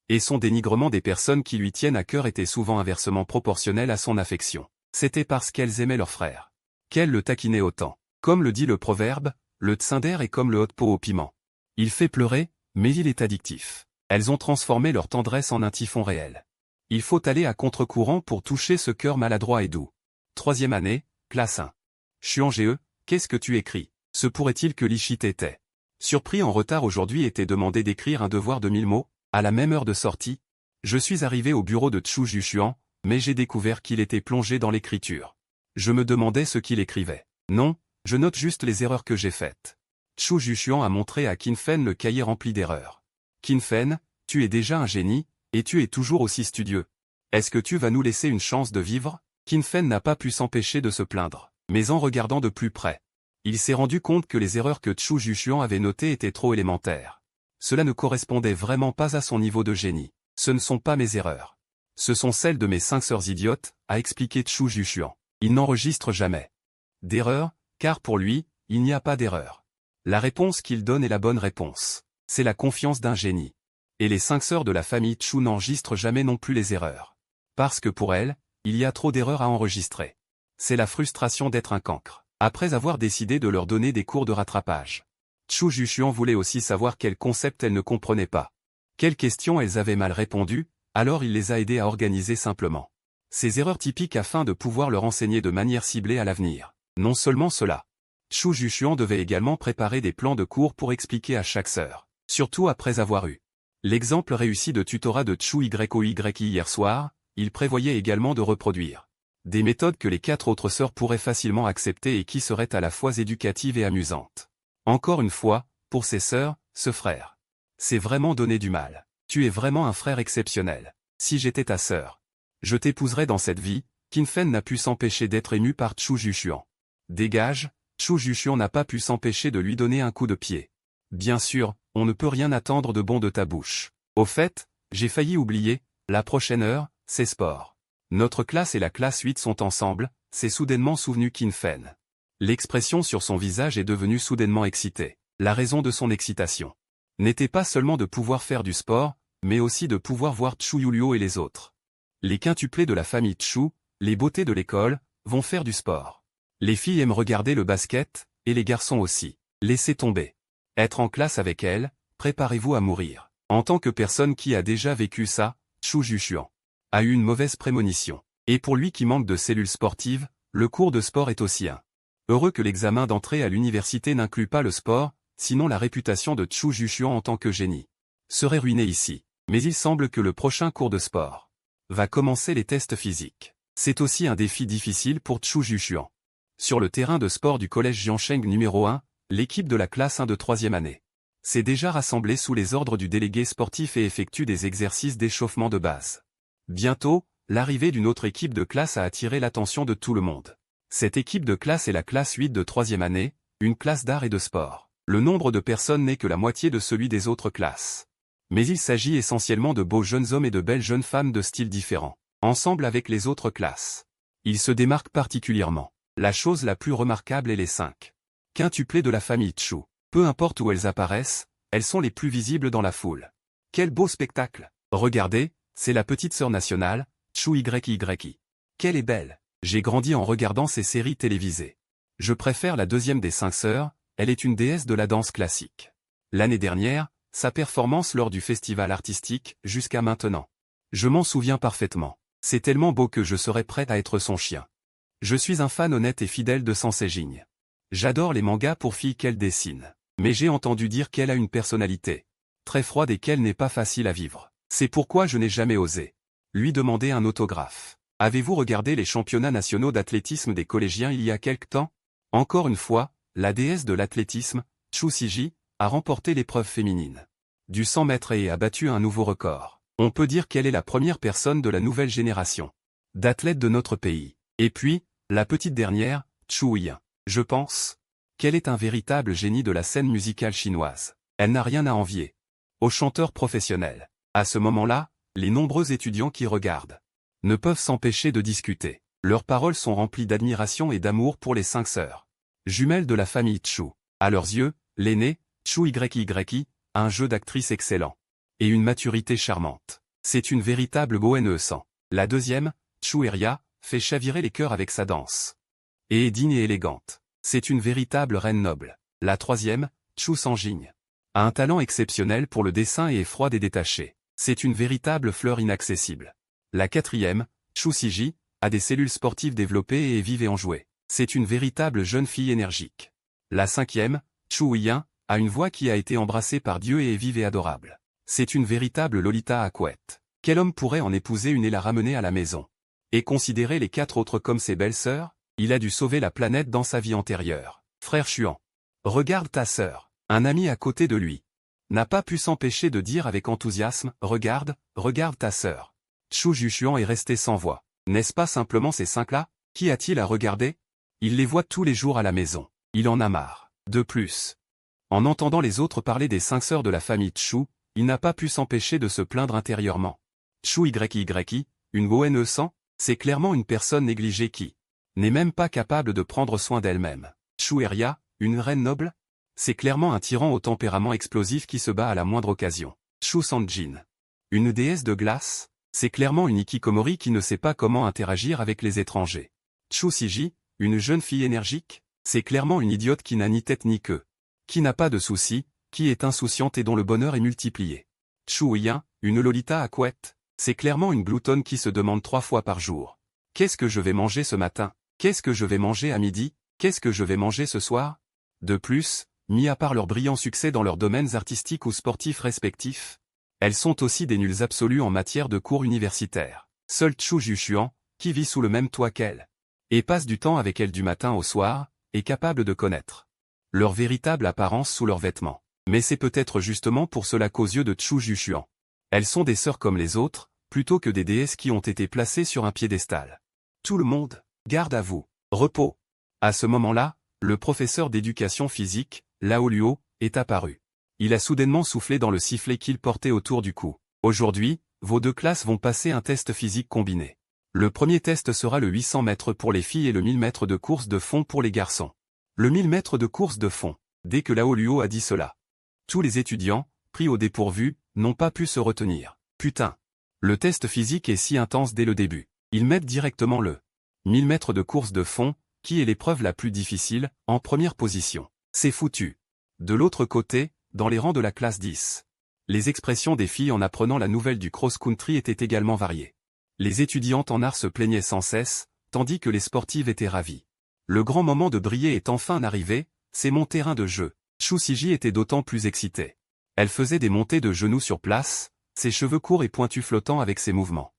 [SPEAKER 1] et son dénigrement des personnes qui lui tiennent à cœur était souvent inversement proportionnel à son affection. C'était parce qu'elles aimaient leur frère qu'elles le taquinaient autant. Comme le dit le proverbe, le tsundere est comme le hot pot au piment. Il fait pleurer, mais il est addictif. Elles ont transformé leur tendresse en un typhon réel. Il faut aller à contre-courant pour toucher ce cœur maladroit et doux. Troisième année, classe 1. Chuan-ge, qu'est-ce que tu écris? Se pourrait-il que Lichit était surpris en retard aujourd'hui et t'ait demandé d'écrire un devoir de 1000 mots, à la même heure de sortie? Je suis arrivé au bureau de Chu Jushuan, mais j'ai découvert qu'il était plongé dans l'écriture. Je me demandais ce qu'il écrivait. Non, je note juste les erreurs que j'ai faites. Chu Jushuan a montré à Qin Fen le cahier rempli d'erreurs. Qin Fen, tu es déjà un génie, et tu es toujours aussi studieux. Est-ce que tu vas nous laisser une chance de vivre? Qin Fen n'a pas pu s'empêcher de se plaindre. Mais en regardant de plus près, il s'est rendu compte que les erreurs que Chu Jushuan avait notées étaient trop élémentaires. Cela ne correspondait vraiment pas à son niveau de génie. Ce ne sont pas mes erreurs. Ce sont celles de mes 5 sœurs idiotes, a expliqué Chu Jushuan. Il n'enregistre jamais d'erreur, car pour lui, il n'y a pas d'erreur. La réponse qu'il donne est la bonne réponse. C'est la confiance d'un génie. Et les 5 sœurs de la famille Chu n'enregistrent jamais non plus les erreurs. Parce que pour elles, il y a trop d'erreurs à enregistrer. C'est la frustration d'être un cancre. Après avoir décidé de leur donner des cours de rattrapage, Chu Jushuan voulait aussi savoir quels concepts elles ne comprenaient pas. Quelles questions elles avaient mal répondu, alors il les a aidées à organiser simplement ces erreurs typiques afin de pouvoir leur enseigner de manière ciblée à l'avenir. Non seulement cela, Chu Jushuan devait également préparer des plans de cours pour expliquer à chaque sœur, surtout après avoir eu l'exemple réussi de tutorat de Chu Yoyi hier soir. Il prévoyait également de reproduire des méthodes que les 4 autres sœurs pourraient facilement accepter et qui seraient à la fois éducatives et amusantes. Encore une fois, pour ses sœurs, ce frère, c'est vraiment donner du mal. Tu es vraiment un frère exceptionnel. Si j'étais ta sœur, je t'épouserais dans cette vie. Qin Fen n'a pu s'empêcher d'être ému par Chu Jushuan. Dégage, Chu Jushuan n'a pas pu s'empêcher de lui donner un coup de pied. Bien sûr, on ne peut rien attendre de bon de ta bouche. Au fait, j'ai failli oublier, la prochaine heure, c'est sport. Notre classe et la classe 8 sont ensemble, s'est soudainement souvenu Qin Fen. L'expression sur son visage est devenue soudainement excitée. La raison de son excitation n'était pas seulement de pouvoir faire du sport, mais aussi de pouvoir voir Chu Yulio et les autres. Les quintuplés de la famille Chu, les beautés de l'école, vont faire du sport. Les filles aiment regarder le basket, et les garçons aussi. Laissez tomber. Être en classe avec elles, préparez-vous à mourir. En tant que personne qui a déjà vécu ça, Chu Jushuan a eu une mauvaise prémonition. Et pour lui qui manque de cellules sportives, le cours de sport est aussi un. Heureux que l'examen d'entrée à l'université n'inclut pas le sport, sinon la réputation de Chu Jushuan en tant que génie serait ruinée ici. Mais il semble que le prochain cours de sport va commencer les tests physiques. C'est aussi un défi difficile pour Chu Jushuan. Sur le terrain de sport du collège Jiansheng numéro 1, l'équipe de la classe 1 de 3e année s'est déjà rassemblée sous les ordres du délégué sportif et effectue des exercices d'échauffement de base. Bientôt, l'arrivée d'une autre équipe de classe a attiré l'attention de tout le monde. Cette équipe de classe est la classe 8 de 3e année, une classe d'art et de sport. Le nombre de personnes n'est que la moitié de celui des autres classes. Mais il s'agit essentiellement de beaux jeunes hommes et de belles jeunes femmes de styles différents, ensemble avec les autres classes. Ils se démarquent particulièrement. La chose la plus remarquable est les 5 quintuplés de la famille Chu. Peu importe où elles apparaissent, elles sont les plus visibles dans la foule. Quel beau spectacle! Regardez, c'est la petite sœur nationale, Chu Yi. Qu'elle est belle! J'ai grandi en regardant ces séries télévisées. Je préfère la deuxième des 5 sœurs, elle est une déesse de la danse classique. L'année dernière, sa performance lors du festival artistique, jusqu'à maintenant. Je m'en souviens parfaitement. C'est tellement beau que je serais prêt à être son chien. Je suis un fan honnête et fidèle de Sensei Jing. J'adore les mangas pour filles qu'elle dessine. Mais j'ai entendu dire qu'elle a une personnalité très froide et qu'elle n'est pas facile à vivre. C'est pourquoi je n'ai jamais osé lui demander un autographe. Avez-vous regardé les championnats nationaux d'athlétisme des collégiens il y a quelque temps? Encore une fois, la déesse de l'athlétisme, Chu Siji, a remporté l'épreuve féminine du 100 mètres et a battu un nouveau record. On peut dire qu'elle est la première personne de la nouvelle génération d'athlètes de notre pays. Et puis, la petite dernière, Chu Yi. Je pense qu'elle est un véritable génie de la scène musicale chinoise. Elle n'a rien à envier aux chanteurs professionnels. À ce moment-là, les nombreux étudiants qui regardent ne peuvent s'empêcher de discuter. Leurs paroles sont remplies d'admiration et d'amour pour les 5 sœurs jumelles de la famille Chu. À leurs yeux, l'aînée, Chu Yi, a un jeu d'actrice excellent et une maturité charmante. C'est une véritable bohème sang. La deuxième, Chu Eria, fait chavirer les cœurs avec sa danse et est digne et élégante. C'est une véritable reine noble. La troisième, Chu Sanjing, a un talent exceptionnel pour le dessin et est froide et détachée. C'est une véritable fleur inaccessible. La quatrième, Chu Siji, a des cellules sportives développées et est vive et enjouée. C'est une véritable jeune fille énergique. La cinquième, Chu Yi, a une voix qui a été embrassée par Dieu et est vive et adorable. C'est une véritable Lolita à couette. Quel homme pourrait en épouser une et la ramener à la maison? Et considérer les 4 autres comme ses belles-sœurs? Il a dû sauver la planète dans sa vie antérieure. Frère Chuan, regarde ta sœur. Un ami à côté de lui n'a pas pu s'empêcher de dire avec enthousiasme, regarde ta sœur. Chu Jushuan est resté sans voix. N'est-ce pas simplement ces 5-là? Qui a-t-il à regarder? Il les voit tous les jours à la maison. Il en a marre. De plus, en entendant les autres parler des 5 sœurs de la famille Chu, il n'a pas pu s'empêcher de se plaindre intérieurement. Chu Yi, une bohème sans, c'est clairement une personne négligée qui n'est même pas capable de prendre soin d'elle-même. Chu Eria, une reine noble? C'est clairement un tyran au tempérament explosif qui se bat à la moindre occasion. Chu Sanjin. Une déesse de glace? C'est clairement une hikikomori qui ne sait pas comment interagir avec les étrangers. Chu Siji, une jeune fille énergique? C'est clairement une idiote qui n'a ni tête ni queue. Qui n'a pas de soucis, qui est insouciante et dont le bonheur est multiplié. Chu Huiyin, une lolita à couette? C'est clairement une gloutonne qui se demande 3 fois par jour. Qu'est-ce que je vais manger ce matin? Qu'est-ce que je vais manger à midi? Qu'est-ce que je vais manger ce soir? De plus, mis à part leur brillant succès dans leurs domaines artistiques ou sportifs respectifs, elles sont aussi des nulles absolues en matière de cours universitaires. Seul Chu Jushuan, qui vit sous le même toit qu'elle, et passe du temps avec elle du matin au soir, est capable de connaître leur véritable apparence sous leurs vêtements. Mais c'est peut-être justement pour cela qu'aux yeux de Chu Jushuan, elles sont des sœurs comme les autres, plutôt que des déesses qui ont été placées sur un piédestal. Tout le monde, garde à vous, repos. À ce moment-là, le professeur d'éducation physique, Lao Luo, est apparu. Il a soudainement soufflé dans le sifflet qu'il portait autour du cou. Aujourd'hui, vos 2 classes vont passer un test physique combiné. Le premier test sera le 800 mètres pour les filles et le 1000 mètres de course de fond pour les garçons. Le 1000 mètres de course de fond. Dès que Lao Luo a dit cela, tous les étudiants, pris au dépourvu, n'ont pas pu se retenir. Putain. Le test physique est si intense dès le début. Ils mettent directement le 1000 mètres de course de fond, qui est l'épreuve la plus difficile, en première position. C'est foutu. De l'autre côté, dans les rangs de la classe 10, les expressions des filles en apprenant la nouvelle du cross-country étaient également variées. Les étudiantes en art se plaignaient sans cesse, tandis que les sportives étaient ravies. Le grand moment de briller est enfin arrivé, c'est mon terrain de jeu. Chu Siji était d'autant plus excitée. Elle faisait des montées de genoux sur place, ses cheveux courts et pointus flottant avec ses mouvements.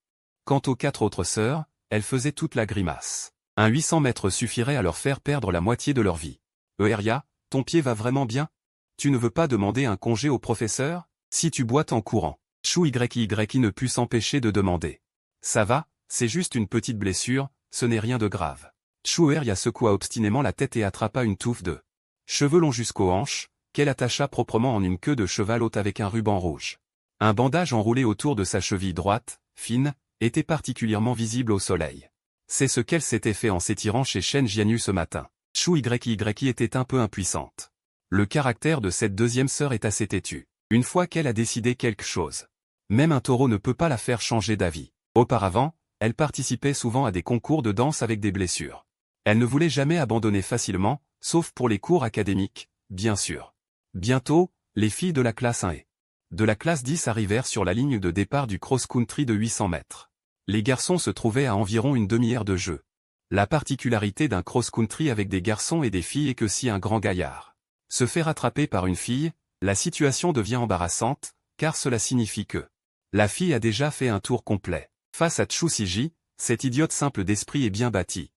[SPEAKER 1] Quant aux 4 autres sœurs, elles faisaient toute la grimace. Un 800 mètres suffirait à leur faire perdre la moitié de leur vie. Euria, ton pied va vraiment bien? Tu ne veux pas demander un congé au professeur? Si tu boites en courant. Chu YYI ne put s'empêcher de demander. Ça va, c'est juste une petite blessure, ce n'est rien de grave. Chu Euria secoua obstinément la tête et attrapa une touffe de cheveux longs jusqu'aux hanches, qu'elle attacha proprement en une queue de cheval haute avec un ruban rouge. Un bandage enroulé autour de sa cheville droite, fine, était particulièrement visible au soleil. C'est ce qu'elle s'était fait en s'étirant chez Shen Jianyu ce matin. Chu YYI était un peu impuissante. Le caractère de cette deuxième sœur est assez têtu. Une fois qu'elle a décidé quelque chose, même un taureau ne peut pas la faire changer d'avis. Auparavant, elle participait souvent à des concours de danse avec des blessures. Elle ne voulait jamais abandonner facilement, sauf pour les cours académiques, bien sûr. Bientôt, les filles de la classe 1 et de la classe 10 arrivèrent sur la ligne de départ du cross-country de 800 mètres. Les garçons se trouvaient à environ une demi-heure de jeu. La particularité d'un cross-country avec des garçons et des filles est que si un grand gaillard se fait rattraper par une fille, la situation devient embarrassante, car cela signifie que la fille a déjà fait un tour complet. Face à Chu Siji, cette idiote simple d'esprit est bien bâtie.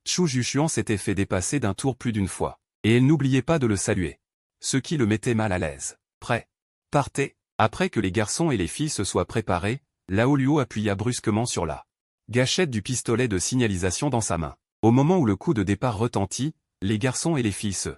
[SPEAKER 1] Chu Jushuan s'était fait dépasser d'un tour plus d'une fois, et elle n'oubliait pas de le saluer. Ce qui le mettait mal à l'aise. Prêt. Partez. Après que les garçons et les filles se soient préparés, Lao Luo appuya brusquement sur la gâchette du pistolet de signalisation dans sa main. Au moment où le coup de départ retentit, les garçons et les filles se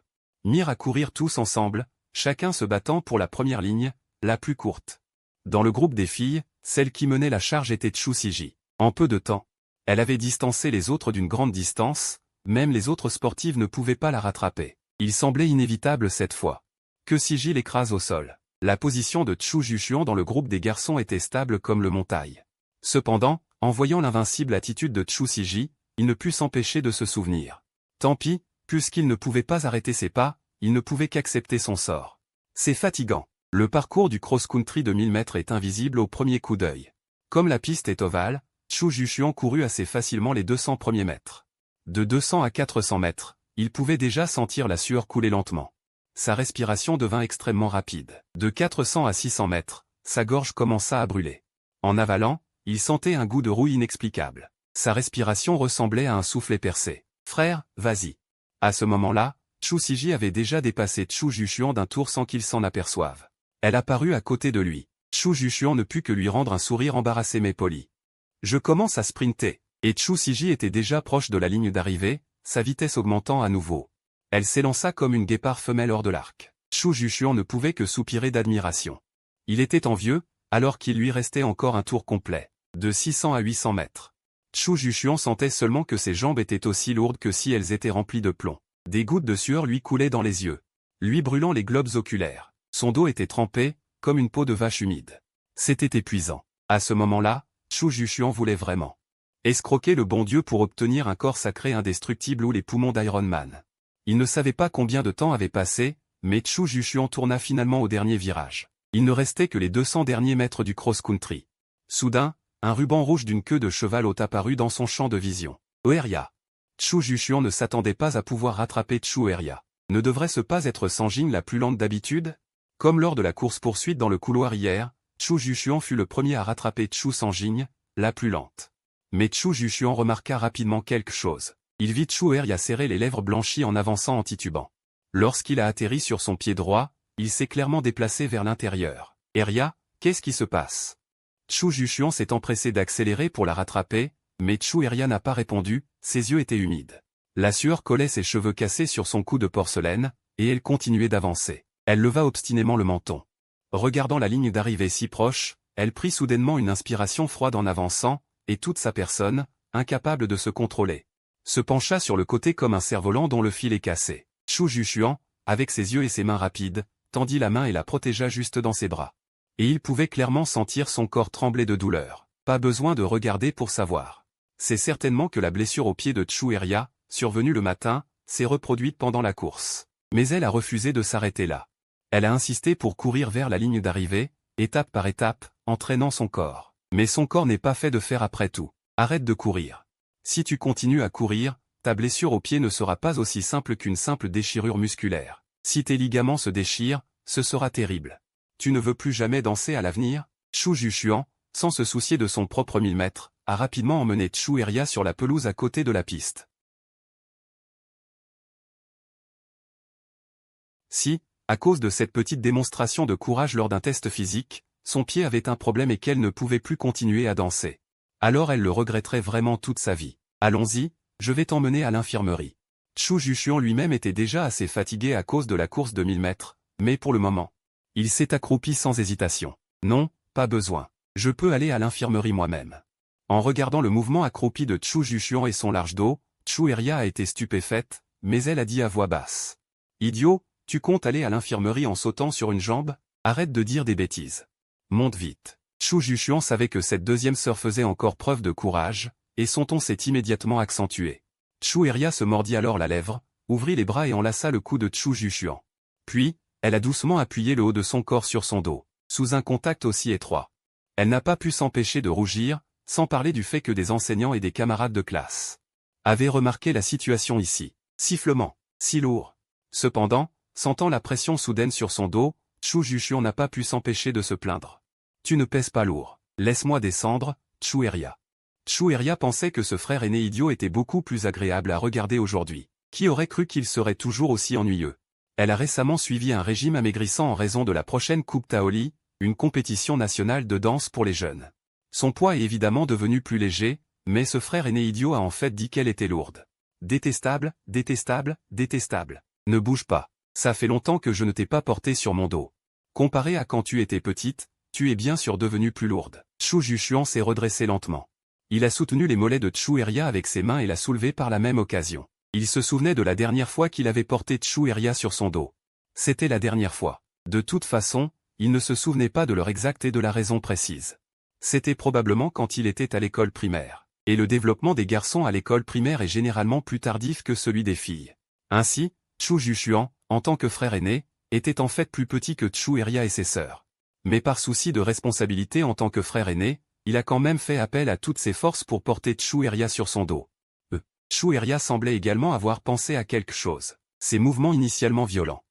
[SPEAKER 1] mirent à courir tous ensemble, chacun se battant pour la première ligne, la plus courte. Dans le groupe des filles, celle qui menait la charge était Chu Siji. En peu de temps, elle avait distancé les autres d'une grande distance, même les autres sportives ne pouvaient pas la rattraper. Il semblait inévitable cette fois que Siji l'écrase au sol. La position de Chu Jushuan dans le groupe des garçons était stable comme le montagne. Cependant, en voyant l'invincible attitude de Chu Siji, il ne put s'empêcher de se souvenir. Tant pis, puisqu'il ne pouvait pas arrêter ses pas, il ne pouvait qu'accepter son sort. C'est fatigant. Le parcours du cross-country de 1000 mètres est invisible au premier coup d'œil. Comme la piste est ovale, Chu Jushuan courut assez facilement les 200 premiers mètres. De 200 à 400 mètres, il pouvait déjà sentir la sueur couler lentement. Sa respiration devint extrêmement rapide. De 400 à 600 mètres, sa gorge commença à brûler. En avalant, il sentait un goût de rouille inexplicable. Sa respiration ressemblait à un soufflet percé. « Frère, vas-y !» À ce moment-là, Chu Siji avait déjà dépassé Chu Jushuan d'un tour sans qu'il s'en aperçoive. Elle apparut à côté de lui. Chu Jushuan ne put que lui rendre un sourire embarrassé mais poli. « Je commence à sprinter. » Et Chu Siji était déjà proche de la ligne d'arrivée, sa vitesse augmentant à nouveau. Elle s'élança comme une guépard femelle hors de l'arc. Chu Jushuan ne pouvait que soupirer d'admiration. Il était envieux, alors qu'il lui restait encore un tour complet, de 600 à 800 mètres. Chu Jushuan sentait seulement que ses jambes étaient aussi lourdes que si elles étaient remplies de plomb. Des gouttes de sueur lui coulaient dans les yeux. lui brûlant les globes oculaires. Son dos était trempé, comme une peau de vache humide. C'était épuisant. À ce moment-là, Chu Jushuan voulait vraiment escroquer le bon Dieu pour obtenir un corps sacré indestructible ou les poumons d'Iron Man. Il ne savait pas combien de temps avait passé, mais Chu Jushuan tourna finalement au dernier virage. Il ne restait que les 200 derniers mètres du cross-country. Soudain, un ruban rouge d'une queue de cheval haut apparut dans son champ de vision. Oeria. Chu Jushuan ne s'attendait pas à pouvoir rattraper Chu Oeria. Ne devrait-ce pas être Sanjing la plus lente d'habitude? Comme lors de la course-poursuite dans le couloir hier, Chu Jushuan fut le premier à rattraper Chu Sanjing, la plus lente. Mais Chu Jushuan remarqua rapidement quelque chose. Il vit Chu Oeria serrer les lèvres blanchies en avançant en titubant. Lorsqu'il a atterri sur son pied droit, il s'est clairement déplacé vers l'intérieur. « Eria, qu'est-ce qui se passe ?» Chu Jushuan s'est empressé d'accélérer pour la rattraper, mais Chu Oeria n'a pas répondu, ses yeux étaient humides. La sueur collait ses cheveux cassés sur son cou de porcelaine, et elle continuait d'avancer. Elle leva obstinément le menton. Regardant la ligne d'arrivée si proche, elle prit soudainement une inspiration froide en avançant, et toute sa personne, incapable de se contrôler, se pencha sur le côté comme un cerf-volant dont le fil est cassé. Chu Jushuan, avec ses yeux et ses mains rapides, tendit la main et la protégea juste dans ses bras. Et il pouvait clairement sentir son corps trembler de douleur. Pas besoin de regarder pour savoir. C'est certainement que la blessure au pied de Chu Oeria, survenue le matin, s'est reproduite pendant la course. Mais elle a refusé de s'arrêter là. Elle a insisté pour courir vers la ligne d'arrivée, étape par étape, entraînant son corps. Mais son corps n'est pas fait de fer après tout. Arrête de courir. Si tu continues à courir, ta blessure au pied ne sera pas aussi simple qu'une simple déchirure musculaire. Si tes ligaments se déchirent, ce sera terrible. Tu ne veux plus jamais danser à l'avenir? Chu Jushuan, sans se soucier de son propre 1000 mètres, a rapidement emmené Chu Oeria sur la pelouse à côté de la piste. Si, à cause de cette petite démonstration de courage lors d'un test physique, son pied avait un problème et qu'elle ne pouvait plus continuer à danser, alors elle le regretterait vraiment toute sa vie. Allons-y, je vais t'emmener à l'infirmerie. Chu Jushuan lui-même était déjà assez fatigué à cause de la course de 1000 mètres, mais pour le moment, il s'est accroupi sans hésitation. Non, pas besoin. Je peux aller à l'infirmerie moi-même. En regardant le mouvement accroupi de Chu Jushuan et son large dos, Chu Oeria a été stupéfaite, mais elle a dit à voix basse. Idiot, tu comptes aller à l'infirmerie en sautant sur une jambe? Arrête de dire des bêtises. Monte vite. Chu Jushuan savait que cette deuxième sœur faisait encore preuve de courage, et son ton s'est immédiatement accentué. Chu Oeria se mordit alors la lèvre, ouvrit les bras et enlaça le cou de Chu Jushuan. Puis, elle a doucement appuyé le haut de son corps sur son dos, sous un contact aussi étroit. Elle n'a pas pu s'empêcher de rougir, sans parler du fait que des enseignants et des camarades de classe avaient remarqué la situation ici. Sifflement, si lourd. Cependant, sentant la pression soudaine sur son dos, Chu Jushuan n'a pas pu s'empêcher de se plaindre. Tu ne pèses pas lourd. Laisse-moi descendre, Chu Oeria. Chu Oeria pensait que ce frère aîné idiot était beaucoup plus agréable à regarder aujourd'hui. Qui aurait cru qu'il serait toujours aussi ennuyeux? Elle a récemment suivi un régime amaigrissant en raison de la prochaine Coupe Taoli, une compétition nationale de danse pour les jeunes. Son poids est évidemment devenu plus léger, mais ce frère aîné idiot a en fait dit qu'elle était lourde. Détestable, détestable, détestable. Ne bouge pas. Ça fait longtemps que je ne t'ai pas porté sur mon dos. Comparé à quand tu étais petite, tu es bien sûr devenue plus lourde. Chu Jushuan s'est redressé lentement. Il a soutenu les mollets de Chu Oeria avec ses mains et l'a soulevé par la même occasion. Il se souvenait de la dernière fois qu'il avait porté Chu Oeria sur son dos. C'était la dernière fois. De toute façon, il ne se souvenait pas de l'heure exacte et de la raison précise. C'était probablement quand il était à l'école primaire. Et le développement des garçons à l'école primaire est généralement plus tardif que celui des filles. Ainsi, Chu Jushuan, en tant que frère aîné, était en fait plus petit que Chu Oeria et ses sœurs. Mais par souci de responsabilité en tant que frère aîné, il a quand même fait appel à toutes ses forces pour porter Chu Oeria sur son dos. Chu Oeria semblait également avoir pensé à quelque chose. Ses mouvements initialement violents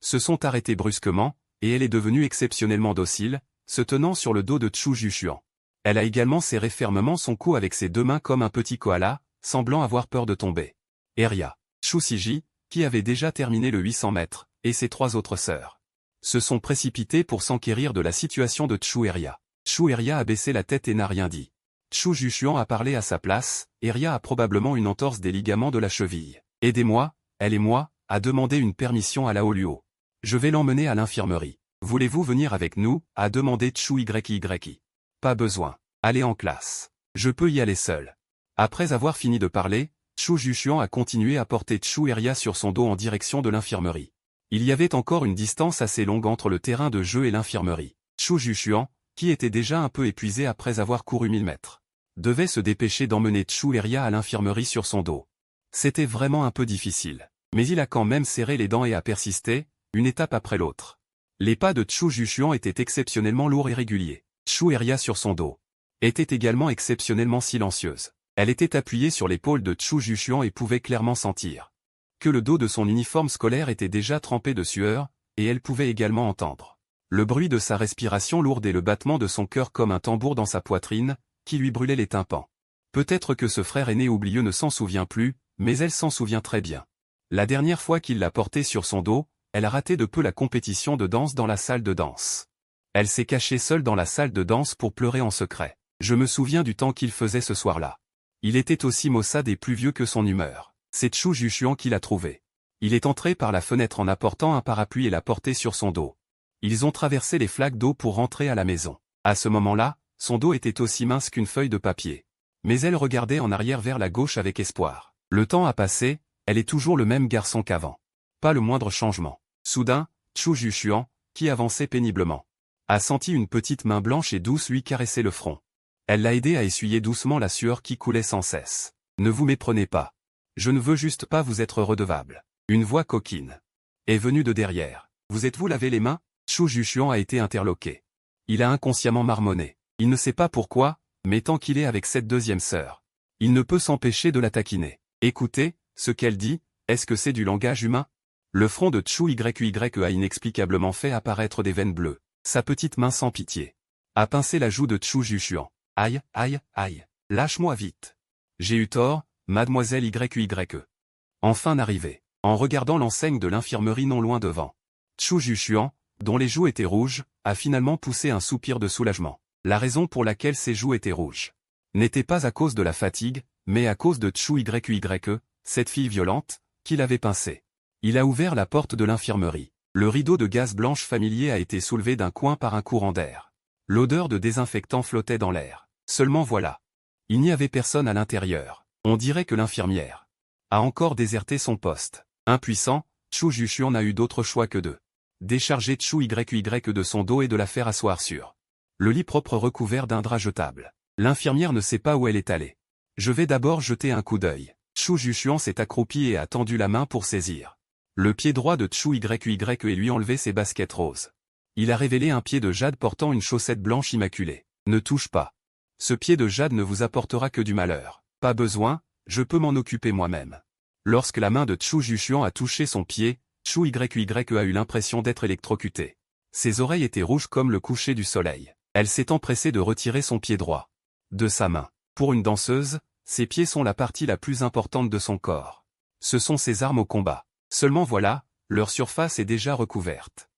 [SPEAKER 1] se sont arrêtés brusquement, et elle est devenue exceptionnellement docile, se tenant sur le dos de Chu Jushuan. Elle a également serré fermement son cou avec ses deux mains comme un petit koala, semblant avoir peur de tomber. Eria, Chu Siji, qui avait déjà terminé le 800 mètres, et ses trois autres sœurs, se sont précipités pour s'enquérir de la situation de Chu Oeria. Chu Oeria a baissé la tête et n'a rien dit. Chu Jushuan a parlé à sa place, Eria a probablement une entorse des ligaments de la cheville. Aidez-moi, elle et moi, a demandé une permission à Lao Luo. Je vais l'emmener à l'infirmerie. Voulez-vous venir avec nous, a demandé Chu Yyi. Pas besoin. Allez en classe. Je peux y aller seul. Après avoir fini de parler, Chu Jushuan a continué à porter Chu Oeria sur son dos en direction de l'infirmerie. Il y avait encore une distance assez longue entre le terrain de jeu et l'infirmerie. Chu Jushuan, qui était déjà un peu épuisé après avoir couru 1000 mètres, devait se dépêcher d'emmener Chu et Ria à l'infirmerie sur son dos. C'était vraiment un peu difficile. Mais il a quand même serré les dents et a persisté, une étape après l'autre. Les pas de Chu Jushuan étaient exceptionnellement lourds et réguliers. Chu et Ria sur son dos était également exceptionnellement silencieuse. Elle était appuyée sur l'épaule de Chu Jushuan et pouvait clairement sentir que le dos de son uniforme scolaire était déjà trempé de sueur, et elle pouvait également entendre le bruit de sa respiration lourde et le battement de son cœur comme un tambour dans sa poitrine, qui lui brûlait les tympans. Peut-être que ce frère aîné oublieux ne s'en souvient plus, mais elle s'en souvient très bien. La dernière fois qu'il l'a portée sur son dos, elle a raté de peu la compétition de danse dans la salle de danse. Elle s'est cachée seule dans la salle de danse pour pleurer en secret. Je me souviens du temps qu'il faisait ce soir-là. Il était aussi maussade et plus vieux que son humeur. C'est Chu Jushuan qui l'a trouvé. Il est entré par la fenêtre en apportant un parapluie et l'a porté sur son dos. Ils ont traversé les flaques d'eau pour rentrer à la maison. À ce moment-là, son dos était aussi mince qu'une feuille de papier. Mais elle regardait en arrière vers la gauche avec espoir. Le temps a passé, elle est toujours le même garçon qu'avant. Pas le moindre changement. Soudain, Chu Jushuan, qui avançait péniblement, a senti une petite main blanche et douce lui caresser le front. Elle l'a aidé à essuyer doucement la sueur qui coulait sans cesse. Ne vous méprenez pas. Je ne veux juste pas vous être redevable. Une voix coquine est venue de derrière. Vous êtes-vous lavé les mains? Chu Jushuan a été interloqué. Il a inconsciemment marmonné. Il ne sait pas pourquoi, mais tant qu'il est avec cette deuxième sœur, il ne peut s'empêcher de la taquiner. Écoutez, ce qu'elle dit, est-ce que c'est du langage humain? Le front de Chu Yye a inexplicablement fait apparaître des veines bleues. Sa petite main sans pitié a pincé la joue de Chu Jushuan. Aïe, aïe, aïe. Lâche-moi vite. J'ai eu tort, mademoiselle Yye. Enfin arrivé. En regardant l'enseigne de l'infirmerie non loin devant, Chu Jushuan, dont les joues étaient rouges, a finalement poussé un soupir de soulagement. La raison pour laquelle ses joues étaient rouges n'était pas à cause de la fatigue, mais à cause de Chu Yye, cette fille violente, qui l'avait pincé. Il a ouvert la porte de l'infirmerie. Le rideau de gaze blanche familier a été soulevé d'un coin par un courant d'air. L'odeur de désinfectant flottait dans l'air. Seulement voilà. Il n'y avait personne à l'intérieur. On dirait que l'infirmière a encore déserté son poste. Impuissant, Chu Jushuan n'a eu d'autre choix que de décharger Chu Yye de son dos et de la faire asseoir sur le lit propre recouvert d'un drap jetable. L'infirmière ne sait pas où elle est allée. Je vais d'abord jeter un coup d'œil. Chu Jushuan s'est accroupi et a tendu la main pour saisir le pied droit de Chu Yye et lui enlever ses baskets roses. Il a révélé un pied de jade portant une chaussette blanche immaculée. Ne touche pas. Ce pied de jade ne vous apportera que du malheur. Pas besoin, je peux m'en occuper moi-même. Lorsque la main de Chu Jushuan a touché son pied, Chu Yye a eu l'impression d'être électrocuté. Ses oreilles étaient rouges comme le coucher du soleil. Elle s'est empressée de retirer son pied droit de sa main. Pour une danseuse, ses pieds sont la partie la plus importante de son corps. Ce sont ses armes au combat. Seulement voilà, leur surface est déjà recouverte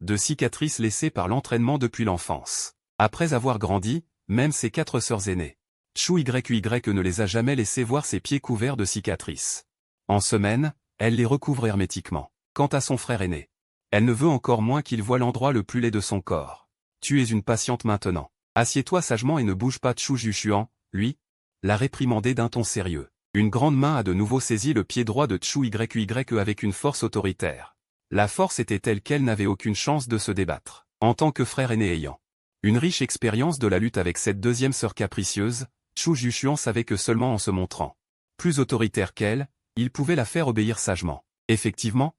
[SPEAKER 1] de cicatrices laissées par l'entraînement depuis l'enfance. Après avoir grandi, même ses 4 sœurs aînées, Chu Yye ne les a jamais laissées voir ses pieds couverts de cicatrices. En semaine, elle les recouvre hermétiquement. Quant à son frère aîné, elle ne veut encore moins qu'il voie l'endroit le plus laid de son corps. Tu es une patiente maintenant. Assieds-toi sagement et ne bouge pas. Chu Jushuan, lui, l'a réprimandé d'un ton sérieux. Une grande main a de nouveau saisi le pied droit de Chu Yye avec une force autoritaire. La force était telle qu'elle n'avait aucune chance de se débattre. En tant que frère aîné ayant une riche expérience de la lutte avec cette deuxième sœur capricieuse, Chu Jushuan savait que seulement en se montrant plus autoritaire qu'elle, il pouvait la faire obéir sagement. Effectivement,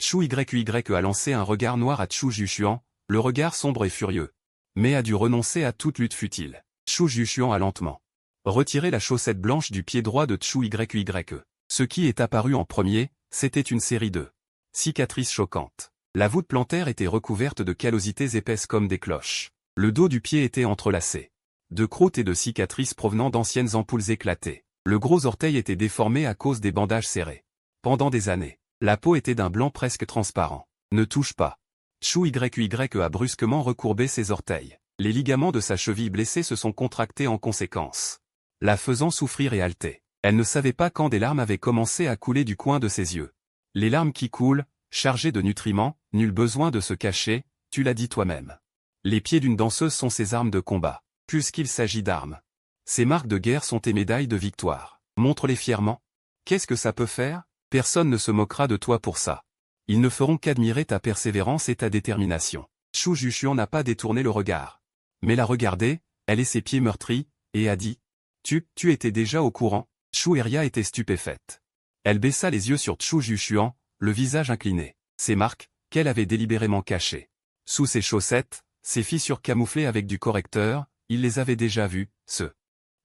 [SPEAKER 1] Chu Yye a lancé un regard noir à Chu Jushuan, le regard sombre et furieux, mais a dû renoncer à toute lutte futile. Chu Jushuan a lentement retiré la chaussette blanche du pied droit de Chu Yye. Ce qui est apparu en premier, c'était une série de cicatrices choquantes. La voûte plantaire était recouverte de callosités épaisses comme des cloches. Le dos du pied était entrelacé de croûtes et de cicatrices provenant d'anciennes ampoules éclatées. Le gros orteil était déformé à cause des bandages serrés. Pendant des années, la peau était d'un blanc presque transparent. Ne touche pas. Chu Yye a brusquement recourbé ses orteils. Les ligaments de sa cheville blessée se sont contractés en conséquence, la faisant souffrir et halter. Elle ne savait pas quand des larmes avaient commencé à couler du coin de ses yeux. Les larmes qui coulent, chargées de nutriments, nul besoin de se cacher, tu l'as dit toi-même. Les pieds d'une danseuse sont ses armes de combat. Puisqu'il s'agit d'armes, ces marques de guerre sont tes médailles de victoire. Montre-les fièrement. Qu'est-ce que ça peut faire? Personne ne se moquera de toi pour ça. Ils ne feront qu'admirer ta persévérance et ta détermination. Chu Jushuan n'a pas détourné le regard. Mais l'a regardé, elle et ses pieds meurtris, et a dit « Tu étais déjà au courant ?» Chu Eria était stupéfaite. Elle baissa les yeux sur Chu Jushuan, le visage incliné. Ces marques, qu'elle avait délibérément cachées. Sous ses chaussettes, ses fissures camouflées avec du correcteur, il les avait déjà vues, ce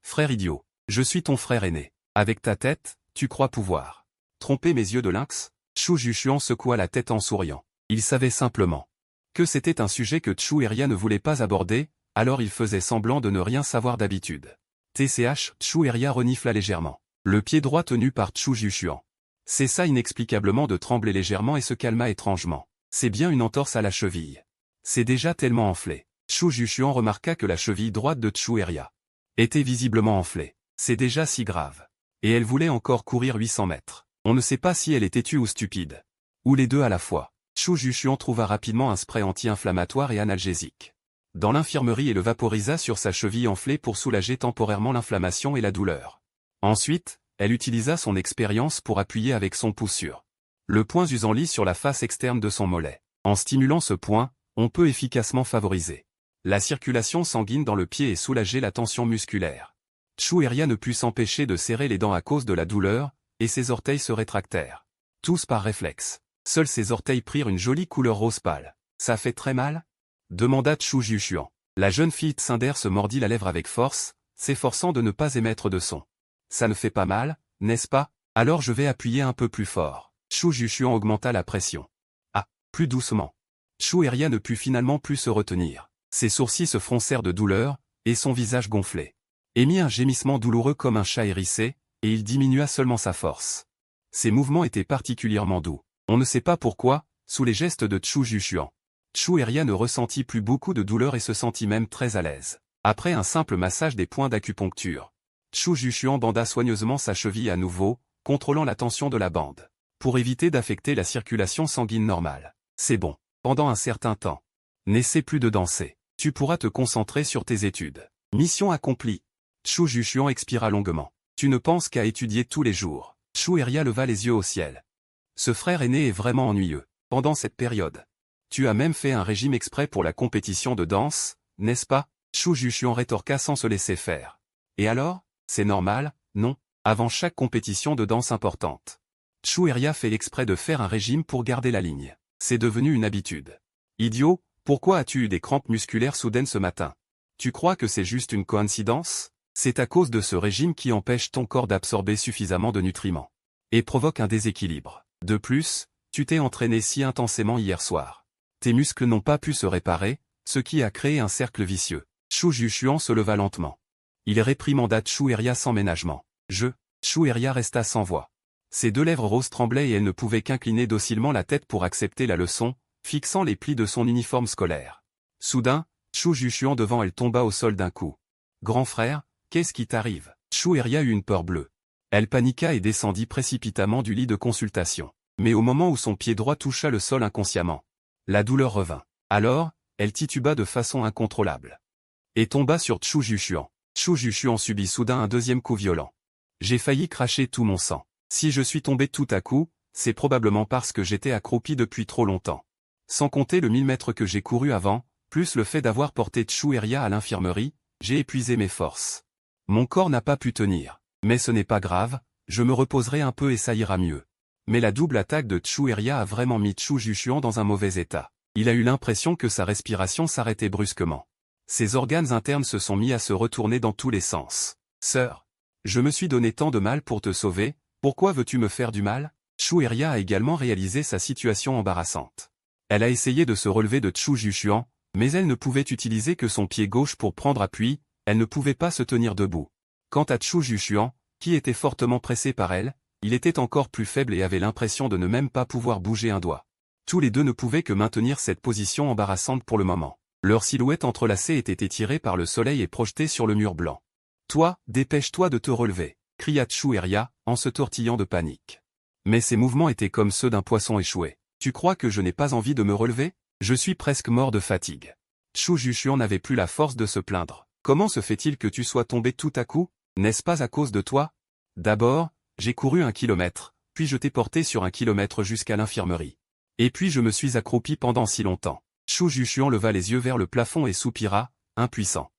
[SPEAKER 1] frère idiot. Je suis ton frère aîné. Avec ta tête, tu crois pouvoir tromper mes yeux de lynx? Chu Jushuan secoua la tête en souriant. Il savait simplement que c'était un sujet que Chu Eria ne voulait pas aborder, alors il faisait semblant de ne rien savoir d'habitude. TCH, Chu Eria renifla légèrement. Le pied droit tenu par Chu Jushuan cessa inexplicablement de trembler légèrement et se calma étrangement. C'est bien une entorse à la cheville. C'est déjà tellement enflé. Chu Jushuan remarqua que la cheville droite de Chu Eria était visiblement enflée. C'est déjà si grave. Et elle voulait encore courir 800 mètres. On ne sait pas si elle est têtue ou stupide. Ou les deux à la fois. Chu Jushuan trouva rapidement un spray anti-inflammatoire et analgésique dans l'infirmerie et le vaporisa sur sa cheville enflée pour soulager temporairement l'inflammation et la douleur. Ensuite, elle utilisa son expérience pour appuyer avec son pouce sur le point usant-lit sur la face externe de son mollet. En stimulant ce point, on peut efficacement favoriser la circulation sanguine dans le pied et soulager la tension musculaire. Chu Eria ne put s'empêcher de serrer les dents à cause de la douleur, et ses orteils se rétractèrent. Tous par réflexe. Seuls ses orteils prirent une jolie couleur rose pâle. « Ça fait très mal ?» demanda Chu Jushuan. La jeune fille Tsinder se mordit la lèvre avec force, s'efforçant de ne pas émettre de son. « Ça ne fait pas mal, n'est-ce pas? Alors je vais appuyer un peu plus fort. » Chu Jushuan augmenta la pression. Ah, plus doucement. Chu Eria ne put finalement plus se retenir. Ses sourcils se froncèrent de douleur, et son visage gonflé. Émit un gémissement douloureux comme un chat hérissé, et il diminua seulement sa force. Ses mouvements étaient particulièrement doux. On ne sait pas pourquoi, sous les gestes de Chu Jushuan. Chu Eria ne ressentit plus beaucoup de douleur et se sentit même très à l'aise. Après un simple massage des points d'acupuncture, Chu Jushuan banda soigneusement sa cheville à nouveau, contrôlant la tension de la bande, pour éviter d'affecter la circulation sanguine normale. C'est bon. Pendant un certain temps. N'essaie plus de danser. Tu pourras te concentrer sur tes études. Mission accomplie. Chu Jushuan expira longuement. Tu ne penses qu'à étudier tous les jours. Chu Eria leva les yeux au ciel. Ce frère aîné est vraiment ennuyeux. Pendant cette période. Tu as même fait un régime exprès pour la compétition de danse, n'est-ce pas? Chu Jushuan rétorqua sans se laisser faire. Et alors? C'est normal, non? Avant chaque compétition de danse importante. Chu Eria fait exprès de faire un régime pour garder la ligne. C'est devenu une habitude. Idiot, pourquoi as-tu eu des crampes musculaires soudaines ce matin? Tu crois que c'est juste une coïncidence? C'est à cause de ce régime qui empêche ton corps d'absorber suffisamment de nutriments. Et provoque un déséquilibre. De plus, tu t'es entraîné si intensément hier soir. Tes muscles n'ont pas pu se réparer, ce qui a créé un cercle vicieux. Chu Jushuan se leva lentement. Il réprimanda Chu Eria sans ménagement. Chu Eria resta sans voix. Ses deux lèvres roses tremblaient et elle ne pouvait qu'incliner docilement la tête pour accepter la leçon, fixant les plis de son uniforme scolaire. Soudain, Chu Jushuan devant elle tomba au sol d'un coup. « Grand frère, qu'est-ce qui t'arrive ?» Chu Eria eut une peur bleue. Elle paniqua et descendit précipitamment du lit de consultation. Mais au moment où son pied droit toucha le sol inconsciemment, la douleur revint. Alors, elle tituba de façon incontrôlable. Et tomba sur Chu Jushuan. Chu Jushuan subit soudain un deuxième coup violent. J'ai failli cracher tout mon sang. Si je suis tombé tout à coup, c'est probablement parce que j'étais accroupi depuis trop longtemps. Sans compter le 1000 mètres que j'ai couru avant, plus le fait d'avoir porté Chu Eria à l'infirmerie, j'ai épuisé mes forces. Mon corps n'a pas pu tenir. Mais ce n'est pas grave, je me reposerai un peu et ça ira mieux. Mais la double attaque de Chu Eria a vraiment mis Chu Jushuan dans un mauvais état. Il a eu l'impression que sa respiration s'arrêtait brusquement. Ses organes internes se sont mis à se retourner dans tous les sens. Sœur, je me suis donné tant de mal pour te sauver, pourquoi veux-tu me faire du mal? Chu Eria a également réalisé sa situation embarrassante. Elle a essayé de se relever de Chu Jushuan, mais elle ne pouvait utiliser que son pied gauche pour prendre appui, elle ne pouvait pas se tenir debout. Quant à Chu Jushuan, qui était fortement pressé par elle, il était encore plus faible et avait l'impression de ne même pas pouvoir bouger un doigt. Tous les deux ne pouvaient que maintenir cette position embarrassante pour le moment. Leur silhouette entrelacée était étirée par le soleil et projetée sur le mur blanc. « Toi, dépêche-toi de te relever !» cria Chu Eria, en se tortillant de panique. Mais ses mouvements étaient comme ceux d'un poisson échoué. « Tu crois que je n'ai pas envie de me relever? Je suis presque mort de fatigue. » Chu Jushuan n'avait plus la force de se plaindre. « Comment se fait-il que tu sois tombé tout à coup? N'est-ce pas à cause de toi? D'abord, j'ai couru 1 kilomètre, puis je t'ai porté sur 1 kilomètre jusqu'à l'infirmerie. Et puis je me suis accroupi pendant si longtemps. Chu Jushuan leva les yeux vers le plafond et soupira, impuissant.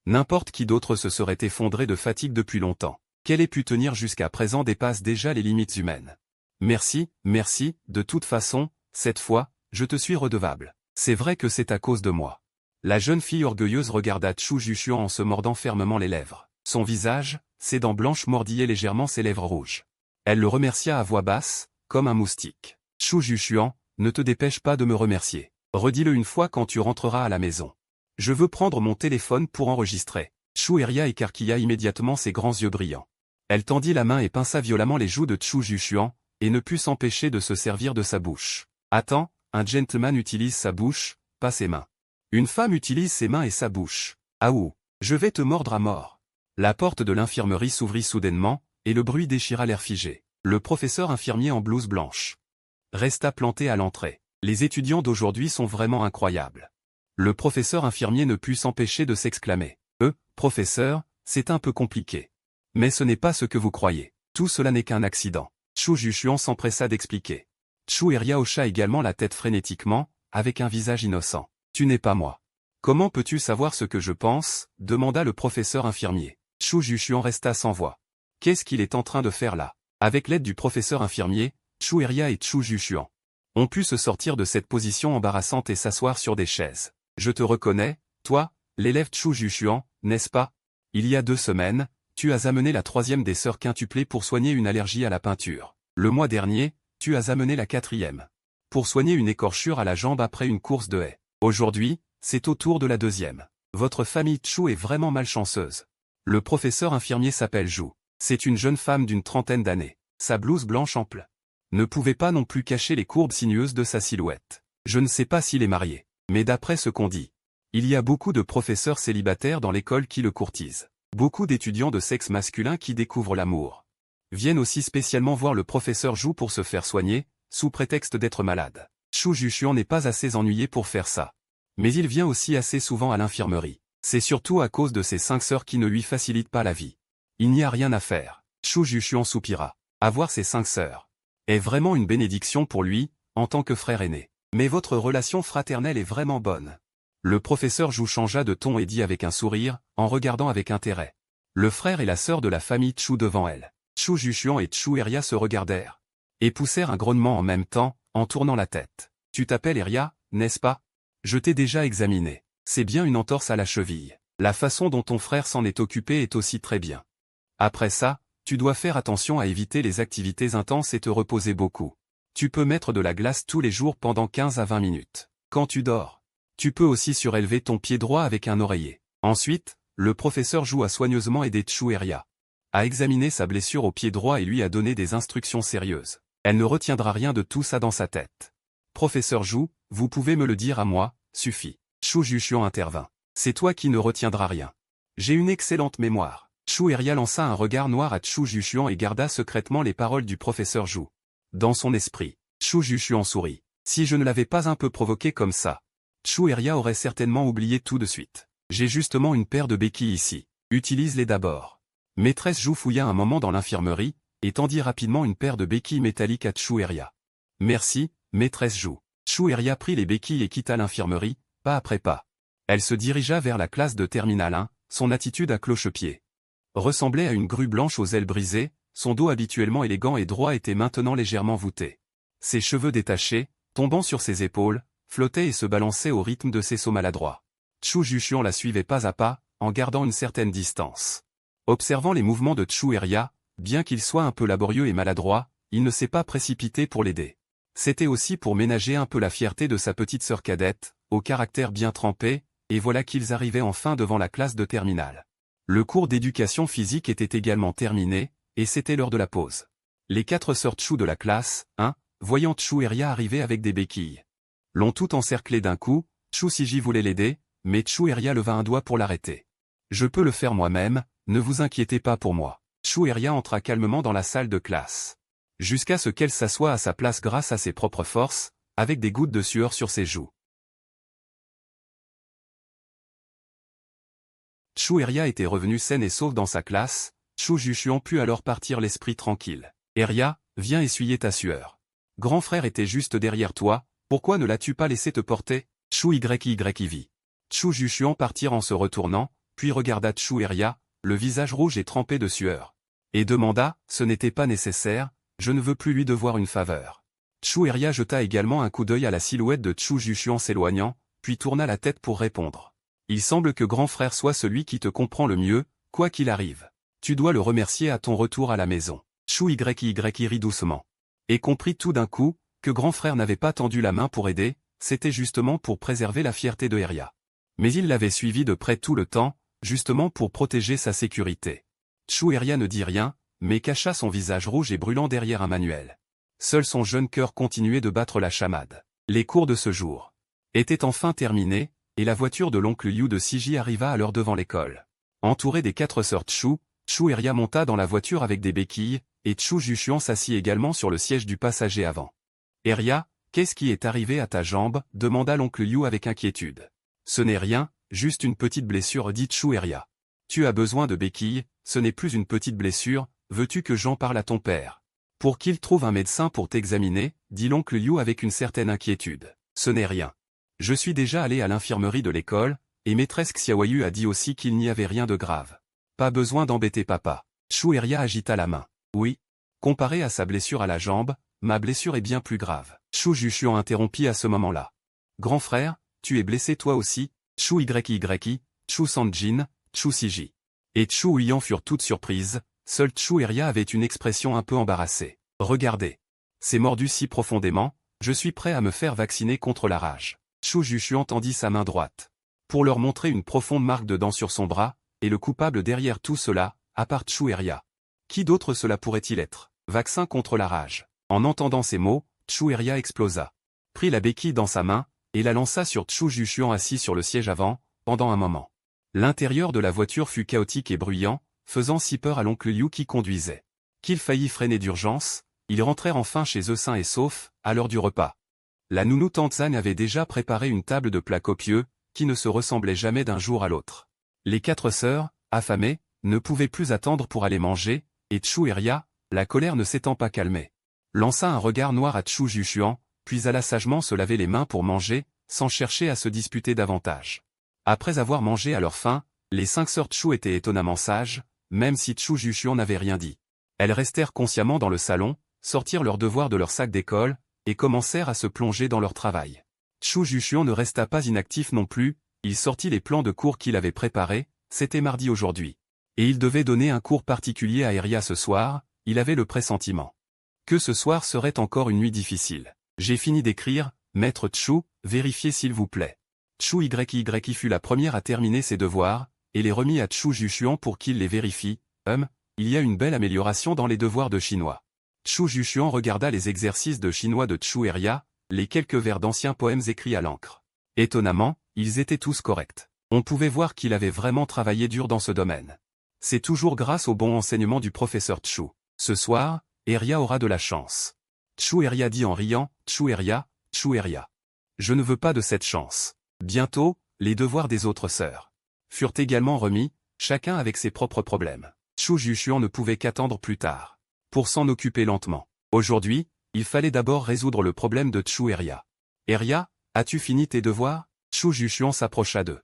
[SPEAKER 1] N'importe qui d'autre se serait effondré de fatigue depuis longtemps. Qu'elle ait pu tenir jusqu'à présent dépasse déjà les limites humaines. Merci, merci, de toute façon, cette fois, je te suis redevable. C'est vrai que c'est à cause de moi. La jeune fille orgueilleuse regarda Chu Jushuan en se mordant fermement les lèvres. Son visage, ses dents blanches mordillaient légèrement ses lèvres rouges. Elle le remercia à voix basse, comme un moustique. Chu Jushuan, ne te dépêche pas de me remercier. Redis-le une fois quand tu rentreras à la maison. Je veux prendre mon téléphone pour enregistrer. Chu Eria écarquilla immédiatement ses grands yeux brillants. Elle tendit la main et pinça violemment les joues de Chu Jushuan, et ne put s'empêcher de se servir de sa bouche. Attends, un gentleman utilise sa bouche, pas ses mains. Une femme utilise ses mains et sa bouche. Ah ouh, je vais te mordre à mort. La porte de l'infirmerie s'ouvrit soudainement, et le bruit déchira l'air figé. Le professeur infirmier en blouse blanche resta planté à l'entrée. Les étudiants d'aujourd'hui sont vraiment incroyables. Le professeur infirmier ne put s'empêcher de s'exclamer. Professeur, c'est un peu compliqué. Mais ce n'est pas ce que vous croyez. Tout cela n'est qu'un accident. Chu Jushuan s'empressa d'expliquer. Chu Eria hocha également la tête frénétiquement, avec un visage innocent. Tu n'es pas moi. Comment peux-tu savoir ce que je pense? Demanda le professeur infirmier. Chu Jushuan resta sans voix. Qu'est-ce qu'il est en train de faire là? Avec l'aide du professeur infirmier, Chu Eria et Chu Jushuan ont pu se sortir de cette position embarrassante et s'asseoir sur des chaises. Je te reconnais, toi, l'élève Chu Jushuan, n'est-ce pas? Il y a 2 semaines, tu as amené la 3e des sœurs quintuplées pour soigner une allergie à la peinture. Le mois dernier, tu as amené la 4e pour soigner une écorchure à la jambe après une course de haies. Aujourd'hui, c'est au tour de la 2e. Votre famille Chu est vraiment malchanceuse. Le professeur infirmier s'appelle Zhu. C'est une jeune femme d'une 30aine d'années. Sa blouse blanche ample ne pouvait pas non plus cacher les courbes sinueuses de sa silhouette. Je ne sais pas s'il est marié, mais d'après ce qu'on dit, il y a beaucoup de professeurs célibataires dans l'école qui le courtisent. Beaucoup d'étudiants de sexe masculin qui découvrent l'amour viennent aussi spécialement voir le professeur Zhu pour se faire soigner, sous prétexte d'être malade. Chu Jushuan n'est pas assez ennuyé pour faire ça. Mais il vient aussi assez souvent à l'infirmerie. C'est surtout à cause de ses 5 sœurs qui ne lui facilitent pas la vie. Il n'y a rien à faire. Chu Jushuan soupira. Avoir ses 5 sœurs est vraiment une bénédiction pour lui, en tant que frère aîné. Mais votre relation fraternelle est vraiment bonne. Le professeur Zhu changea de ton et dit avec un sourire, en regardant avec intérêt le frère et la sœur de la famille Chu devant elle. Chu Jushuan et Chu Eria se regardèrent et poussèrent un grognement en même temps, en tournant la tête. Tu t'appelles Eria, n'est-ce pas? Je t'ai déjà examiné. C'est bien une entorse à la cheville. La façon dont ton frère s'en est occupé est aussi très bien. Après ça, tu dois faire attention à éviter les activités intenses et te reposer beaucoup. Tu peux mettre de la glace tous les jours pendant 15 à 20 minutes. Quand tu dors, tu peux aussi surélever ton pied droit avec un oreiller. Ensuite, le professeur Zhu a soigneusement aidé Chu Eria à examiner sa blessure au pied droit et lui a donné des instructions sérieuses. Elle ne retiendra rien de tout ça dans sa tête. Professeur Zhu, vous pouvez me le dire à moi, suffit. Chu Jushuan intervint. C'est toi qui ne retiendras rien. J'ai une excellente mémoire. Chu Eria lança un regard noir à Chu Jushuan et garda secrètement les paroles du professeur Zhu dans son esprit. Chu Jushuan sourit. Si je ne l'avais pas un peu provoqué comme ça, Chu Eria aurait certainement oublié tout de suite. J'ai justement une paire de béquilles ici. Utilise-les d'abord. Maîtresse Zhu fouilla un moment dans l'infirmerie, et tendit rapidement une paire de béquilles métalliques à Chu Eria. Merci, maîtresse Zhu. Chu Eria prit les béquilles et quitta l'infirmerie, pas après pas. Elle se dirigea vers la classe de Terminale 1, son attitude à cloche-pied ressemblait à une grue blanche aux ailes brisées, son dos habituellement élégant et droit était maintenant légèrement voûté. Ses cheveux détachés, tombant sur ses épaules, flottaient et se balançaient au rythme de ses sauts maladroits. Chu Jushuan la suivait pas à pas, en gardant une certaine distance. Observant les mouvements de Chu Eria, bien qu'il soit un peu laborieux et maladroit, il ne s'est pas précipité pour l'aider. C'était aussi pour ménager un peu la fierté de sa petite sœur cadette, au caractère bien trempé, et voilà qu'ils arrivaient enfin devant la classe de terminale. Le cours d'éducation physique était également terminé, et c'était l'heure de la pause. Les 4 sœurs Chu de la classe 1, voyant Chu Eria arriver avec des béquilles, l'ont tout encerclé d'un coup. Chu Siji voulait l'aider, mais Chu Eria leva un doigt pour l'arrêter. Je peux le faire moi-même, ne vous inquiétez pas pour moi. Chu Eria entra calmement dans la salle de classe, jusqu'à ce qu'elle s'assoie à sa place grâce à ses propres forces, avec des gouttes de sueur sur ses joues. Chu Eria était revenue saine et sauve dans sa classe. Chu Jushuan put alors partir l'esprit tranquille. Eria, viens essuyer ta sueur. Grand frère était juste derrière toi, Pourquoi ne l'as-tu pas laissé te porter? Chou y vit Chu Jushuan partir en se retournant, puis regarda Chu Eria, le visage rouge et trempé de sueur. Et demanda, ce n'était pas nécessaire, je ne veux plus lui devoir une faveur. Chu Eria jeta également un coup d'œil à la silhouette de Chu Jushuan s'éloignant, puis tourna la tête pour répondre. Il semble que grand frère soit celui qui te comprend le mieux, quoi qu'il arrive. Tu dois le remercier à ton retour à la maison. Chu y rit doucement. Et comprit tout d'un coup, que grand frère n'avait pas tendu la main pour aider, c'était justement pour préserver la fierté de Eria. Mais il l'avait suivi de près tout le temps, justement pour protéger sa sécurité. Chu Eria ne dit rien, mais cacha son visage rouge et brûlant derrière un manuel. Seul son jeune cœur continuait de battre la chamade. Les cours de ce jour étaient enfin terminés, et la voiture de l'oncle Liu de Siji arriva alors devant l'école. Entouré des 4 sœurs Chu, Chu Eria monta dans la voiture avec des béquilles, et Chu Jushuan s'assit également sur le siège du passager avant. Eria, qu'est-ce qui est arrivé à ta jambe? Demanda l'oncle Liu avec inquiétude. Ce n'est rien, juste une petite blessure, dit Chu Eria. Tu as besoin de béquilles, ce n'est plus une petite blessure, veux-tu que j'en parle à ton père? Pour qu'il trouve un médecin pour t'examiner, dit l'oncle Liu avec une certaine inquiétude. Ce n'est rien. Je suis déjà allé à l'infirmerie de l'école, et maîtresse Xiaoyu a dit aussi qu'il n'y avait rien de grave. Pas besoin d'embêter papa. Chu Eria agita la main. Oui. Comparé à sa blessure à la jambe, ma blessure est bien plus grave. Chu Jushuan interrompit à ce moment-là. Grand frère, tu es blessé toi aussi? Chu y, Chu Sanjin, Chu Siji. Et Chu Huiyan furent toutes surprises, seul Chu Eria avait une expression un peu embarrassée. Regardez. C'est mordu si profondément, je suis prêt à me faire vacciner contre la rage. Chu Jushuan tendit sa main droite. Pour leur montrer une profonde marque de dent sur son bras, et le coupable derrière tout cela, à part Chu Eria. Qui d'autre cela pourrait-il être? Vaccin contre la rage. En entendant ces mots, Chu Eria explosa. Prit la béquille dans sa main, et la lança sur Chu Jushuan assis sur le siège avant, pendant un moment. L'intérieur de la voiture fut chaotique et bruyant, faisant si peur à l'oncle Liu qui conduisait. Qu'il faillit freiner d'urgence, ils rentrèrent enfin chez eux sains et saufs, à l'heure du repas. La nounou tante Zan avait déjà préparé une table de plats copieux, qui ne se ressemblaient jamais d'un jour à l'autre. Les 4 sœurs, affamées, ne pouvaient plus attendre pour aller manger, et Chu Eria, la colère ne s'étant pas calmée, lança un regard noir à Chu Jushuan, puis alla sagement se laver les mains pour manger, sans chercher à se disputer davantage. Après avoir mangé à leur faim, les 5 sœurs Chu étaient étonnamment sages, même si Chu Jushuan n'avait rien dit. Elles restèrent consciemment dans le salon, sortirent leurs devoirs de leur sac d'école, et commencèrent à se plonger dans leur travail. Chu Jushuan ne resta pas inactif non plus, il sortit les plans de cours qu'il avait préparés, c'était mardi aujourd'hui. Et il devait donner un cours particulier à Eria ce soir, il avait le pressentiment que ce soir serait encore une nuit difficile. J'ai fini d'écrire, maître Chu, vérifiez s'il vous plaît. Chu y fut la première à terminer ses devoirs, et les remit à Chu Jushuan pour qu'il les vérifie. Il y a une belle amélioration dans les devoirs de chinois. Chu Jushuan regarda les exercices de chinois de Chu Eria, les quelques vers d'anciens poèmes écrits à l'encre. Étonnamment, ils étaient tous corrects. On pouvait voir qu'il avait vraiment travaillé dur dans ce domaine. C'est toujours grâce au bon enseignement du professeur Chu. Ce soir, Eria aura de la chance. Chu Eria dit en riant, Chu Eria. Je ne veux pas de cette chance. Bientôt, les devoirs des autres sœurs furent également remis, chacun avec ses propres problèmes. Chu Jushuan ne pouvait qu'attendre plus tard pour s'en occuper lentement. Aujourd'hui, il fallait d'abord résoudre le problème de Chu Eria. Eria, as-tu fini tes devoirs? Chu Jushuan s'approcha d'eux.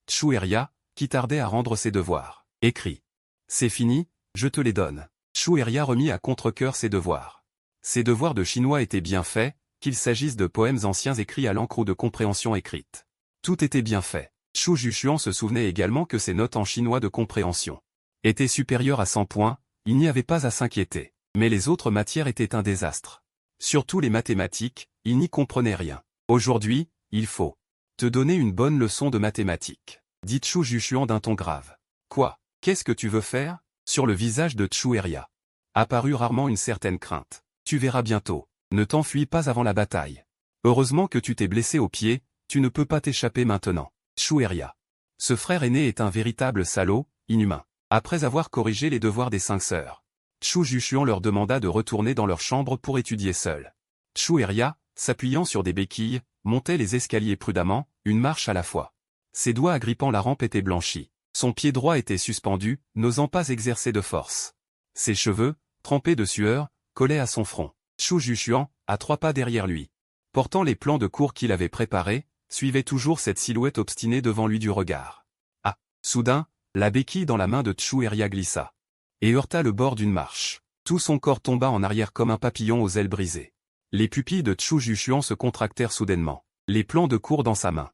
[SPEAKER 1] Chu Eria, qui tardait à rendre ses devoirs, écrit. C'est fini, je te les donne. Chu Eria remit à contre-cœur ses devoirs. Ses devoirs de chinois étaient bien faits, qu'il s'agisse de poèmes anciens écrits à l'encre ou de compréhension écrite. Tout était bien fait. Chu Jushuan se souvenait également que ses notes en chinois de compréhension étaient supérieures à 100 points, il n'y avait pas à s'inquiéter. Mais les autres matières étaient un désastre. Surtout les mathématiques, il n'y comprenait rien. Aujourd'hui, il faut te donner une bonne leçon de mathématiques, dit Chu Jushuan d'un ton grave. Quoi? Qu'est-ce que tu veux faire? Sur le visage de Chu Eria apparut rarement une certaine crainte. Tu verras bientôt. Ne t'enfuis pas avant la bataille. Heureusement que tu t'es blessé au pied, tu ne peux pas t'échapper maintenant. Chu Eria. Ce frère aîné est un véritable salaud, inhumain. Après avoir corrigé les devoirs des 5 sœurs, Chu Jushuan leur demanda de retourner dans leur chambre pour étudier seul. Chu Eria, s'appuyant sur des béquilles, montait les escaliers prudemment, une marche à la fois. Ses doigts agrippant la rampe étaient blanchis. Son pied droit était suspendu, n'osant pas exercer de force. Ses cheveux, trempés de sueur, collaient à son front. Chu Jushuan, à 3 pas derrière lui, portant les plans de cours qu'il avait préparés, suivait toujours cette silhouette obstinée devant lui du regard. Ah! Soudain, la béquille dans la main de Chueria glissa et heurta le bord d'une marche. Tout son corps tomba en arrière comme un papillon aux ailes brisées. Les pupilles de Chu Jushuan se contractèrent soudainement. Les plans de cours dans sa main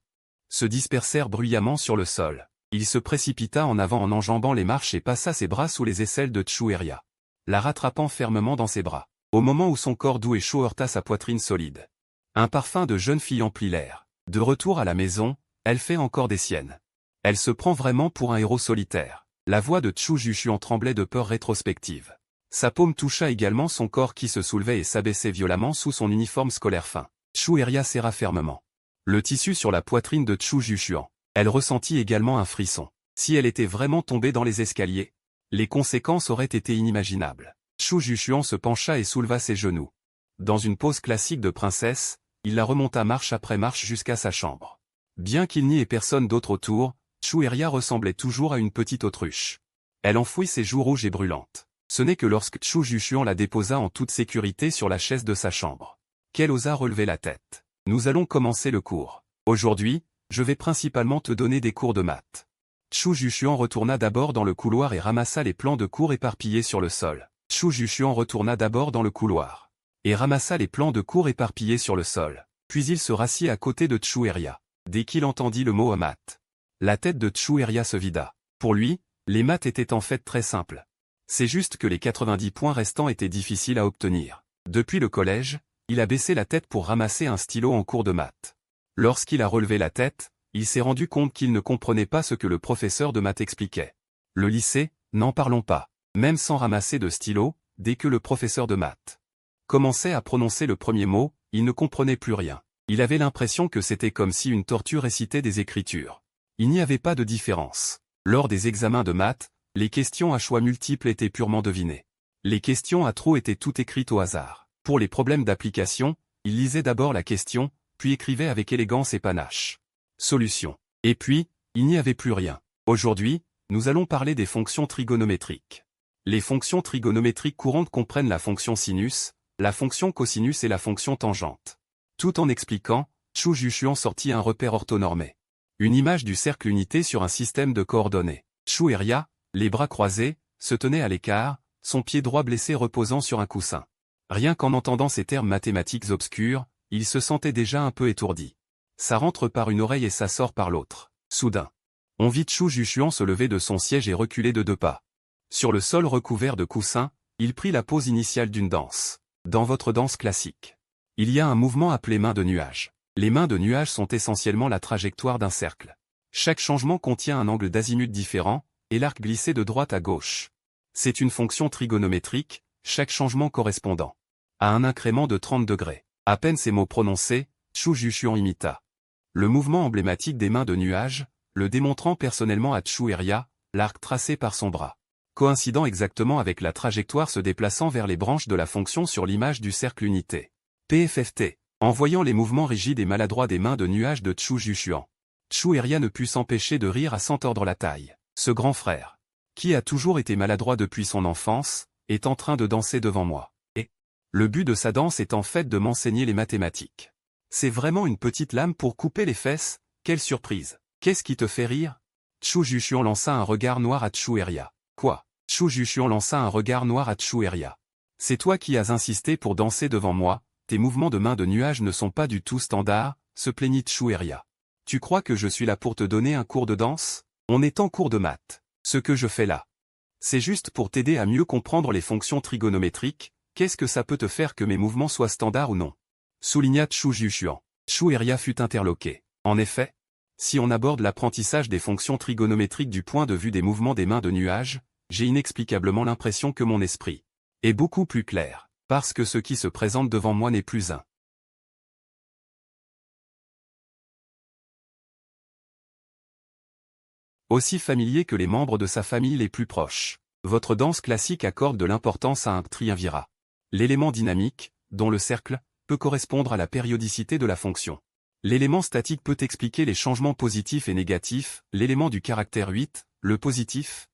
[SPEAKER 1] se dispersèrent bruyamment sur le sol. Il se précipita en avant en enjambant les marches et passa ses bras sous les aisselles de Chueria, la rattrapant fermement dans ses bras, au moment où son corps doux et chaud heurta sa poitrine solide. Un parfum de jeune fille emplit l'air. De retour à la maison, elle fait encore des siennes. Elle se prend vraiment pour un héros solitaire. La voix de Chu Jushuan tremblait de peur rétrospective. Sa paume toucha également son corps qui se soulevait et s'abaissait violemment sous son uniforme scolaire fin. Chueria serra fermement le tissu sur la poitrine de Chu Jushuan. Elle ressentit également un frisson. Si elle était vraiment tombée dans les escaliers, les conséquences auraient été inimaginables. Chu Jushuan se pencha et souleva ses genoux. Dans une pose classique de princesse, il la remonta marche après marche jusqu'à sa chambre. Bien qu'il n'y ait personne d'autre autour, Chueria ressemblait toujours à une petite autruche. Elle enfouit ses joues rouges et brûlantes. Ce n'est que lorsque Chu Jushuan la déposa en toute sécurité sur la chaise de sa chambre qu'elle osa relever la tête. Nous allons commencer le cours. Aujourd'hui, je vais principalement te donner des cours de maths. Chu Jushuan retourna d'abord dans le couloir et ramassa les plans de cours éparpillés sur le sol. Chu Jushuan retourna d'abord dans le couloir et ramassa les plans de cours éparpillés sur le sol. Puis il se rassit à côté de Chueria. Dès qu'il entendit le mot maths, la tête de Chueria se vida. Pour lui, les maths étaient en fait très simples. C'est juste que les 90 points restants étaient difficiles à obtenir. Depuis le collège, il a baissé la tête pour ramasser un stylo en cours de maths. Lorsqu'il a relevé la tête, il s'est rendu compte qu'il ne comprenait pas ce que le professeur de maths expliquait. Le lycée, n'en parlons pas. Même sans ramasser de stylo, dès que le professeur de maths commençait à prononcer le premier mot, il ne comprenait plus rien. Il avait l'impression que c'était comme si une tortue récitait des écritures. Il n'y avait pas de différence. Lors des examens de maths, les questions à choix multiples étaient purement devinées. Les questions à trous étaient toutes écrites au hasard. Pour les problèmes d'application, il lisait d'abord la question, puis écrivait avec élégance et panache solution. Et puis, il n'y avait plus rien. Aujourd'hui, nous allons parler des fonctions trigonométriques. Les fonctions trigonométriques courantes comprennent la fonction sinus, la fonction cosinus et la fonction tangente. Tout en expliquant, Chu Jushuan sortit un repère orthonormé. Une image du cercle unité sur un système de coordonnées. Chueria, les bras croisés, se tenait à l'écart, son pied droit blessé reposant sur un coussin. Rien qu'en entendant ces termes mathématiques obscurs, il se sentait déjà un peu étourdi. Ça rentre par une oreille et ça sort par l'autre. Soudain, on vit Chu Jushuan se lever de son siège et reculer de 2 pas. Sur le sol recouvert de coussins, il prit la pose initiale d'une danse. Dans votre danse classique, il y a un mouvement appelé main de nuage. Les mains de nuage sont essentiellement la trajectoire d'un cercle. Chaque changement contient un angle d'azimut différent, et l'arc glissé de droite à gauche. C'est une fonction trigonométrique, chaque changement correspondant à un incrément de 30 degrés. À peine ces mots prononcés, Chu Jushuan imita le mouvement emblématique des mains de nuage, le démontrant personnellement à Chueria, l'arc tracé par son bras, coïncidant exactement avec la trajectoire se déplaçant vers les branches de la fonction sur l'image du cercle unité. PFFT. En voyant les mouvements rigides et maladroits des mains de nuage de Chu Jushuan, Chueria ne put s'empêcher de rire à s'entordre la taille. Ce grand frère, qui a toujours été maladroit depuis son enfance, est en train de danser devant moi. Et le but de sa danse est en fait de m'enseigner les mathématiques. C'est vraiment une petite lame pour couper les fesses, quelle surprise. Qu'est-ce qui te fait rire? Chu Jushuan lança un regard noir à Chueria. Quoi? Chu Jushuan lança un regard noir à Chueria. C'est toi qui as insisté pour danser devant moi, tes mouvements de main de nuage ne sont pas du tout standards, se plaignit Chueria. Tu crois que je suis là pour te donner un cours de danse? On est en cours de maths. Ce que je fais là, c'est juste pour t'aider à mieux comprendre les fonctions trigonométriques. Qu'est-ce que ça peut te faire que mes mouvements soient standards ou non? Souligna Chu Jushuan. Chueria fut interloqué. En effet, si on aborde l'apprentissage des fonctions trigonométriques du point de vue des mouvements des mains de nuage, j'ai inexplicablement l'impression que mon esprit est beaucoup plus clair, parce que ce qui se présente devant moi n'est plus un aussi familier que les membres de sa famille les plus proches. Votre danse classique accorde de l'importance à un triumvirat. L'élément dynamique, dont le cercle, peut correspondre à la périodicité de la fonction. L'élément statique peut expliquer les changements positifs et négatifs, l'élément du caractère 8, le positif,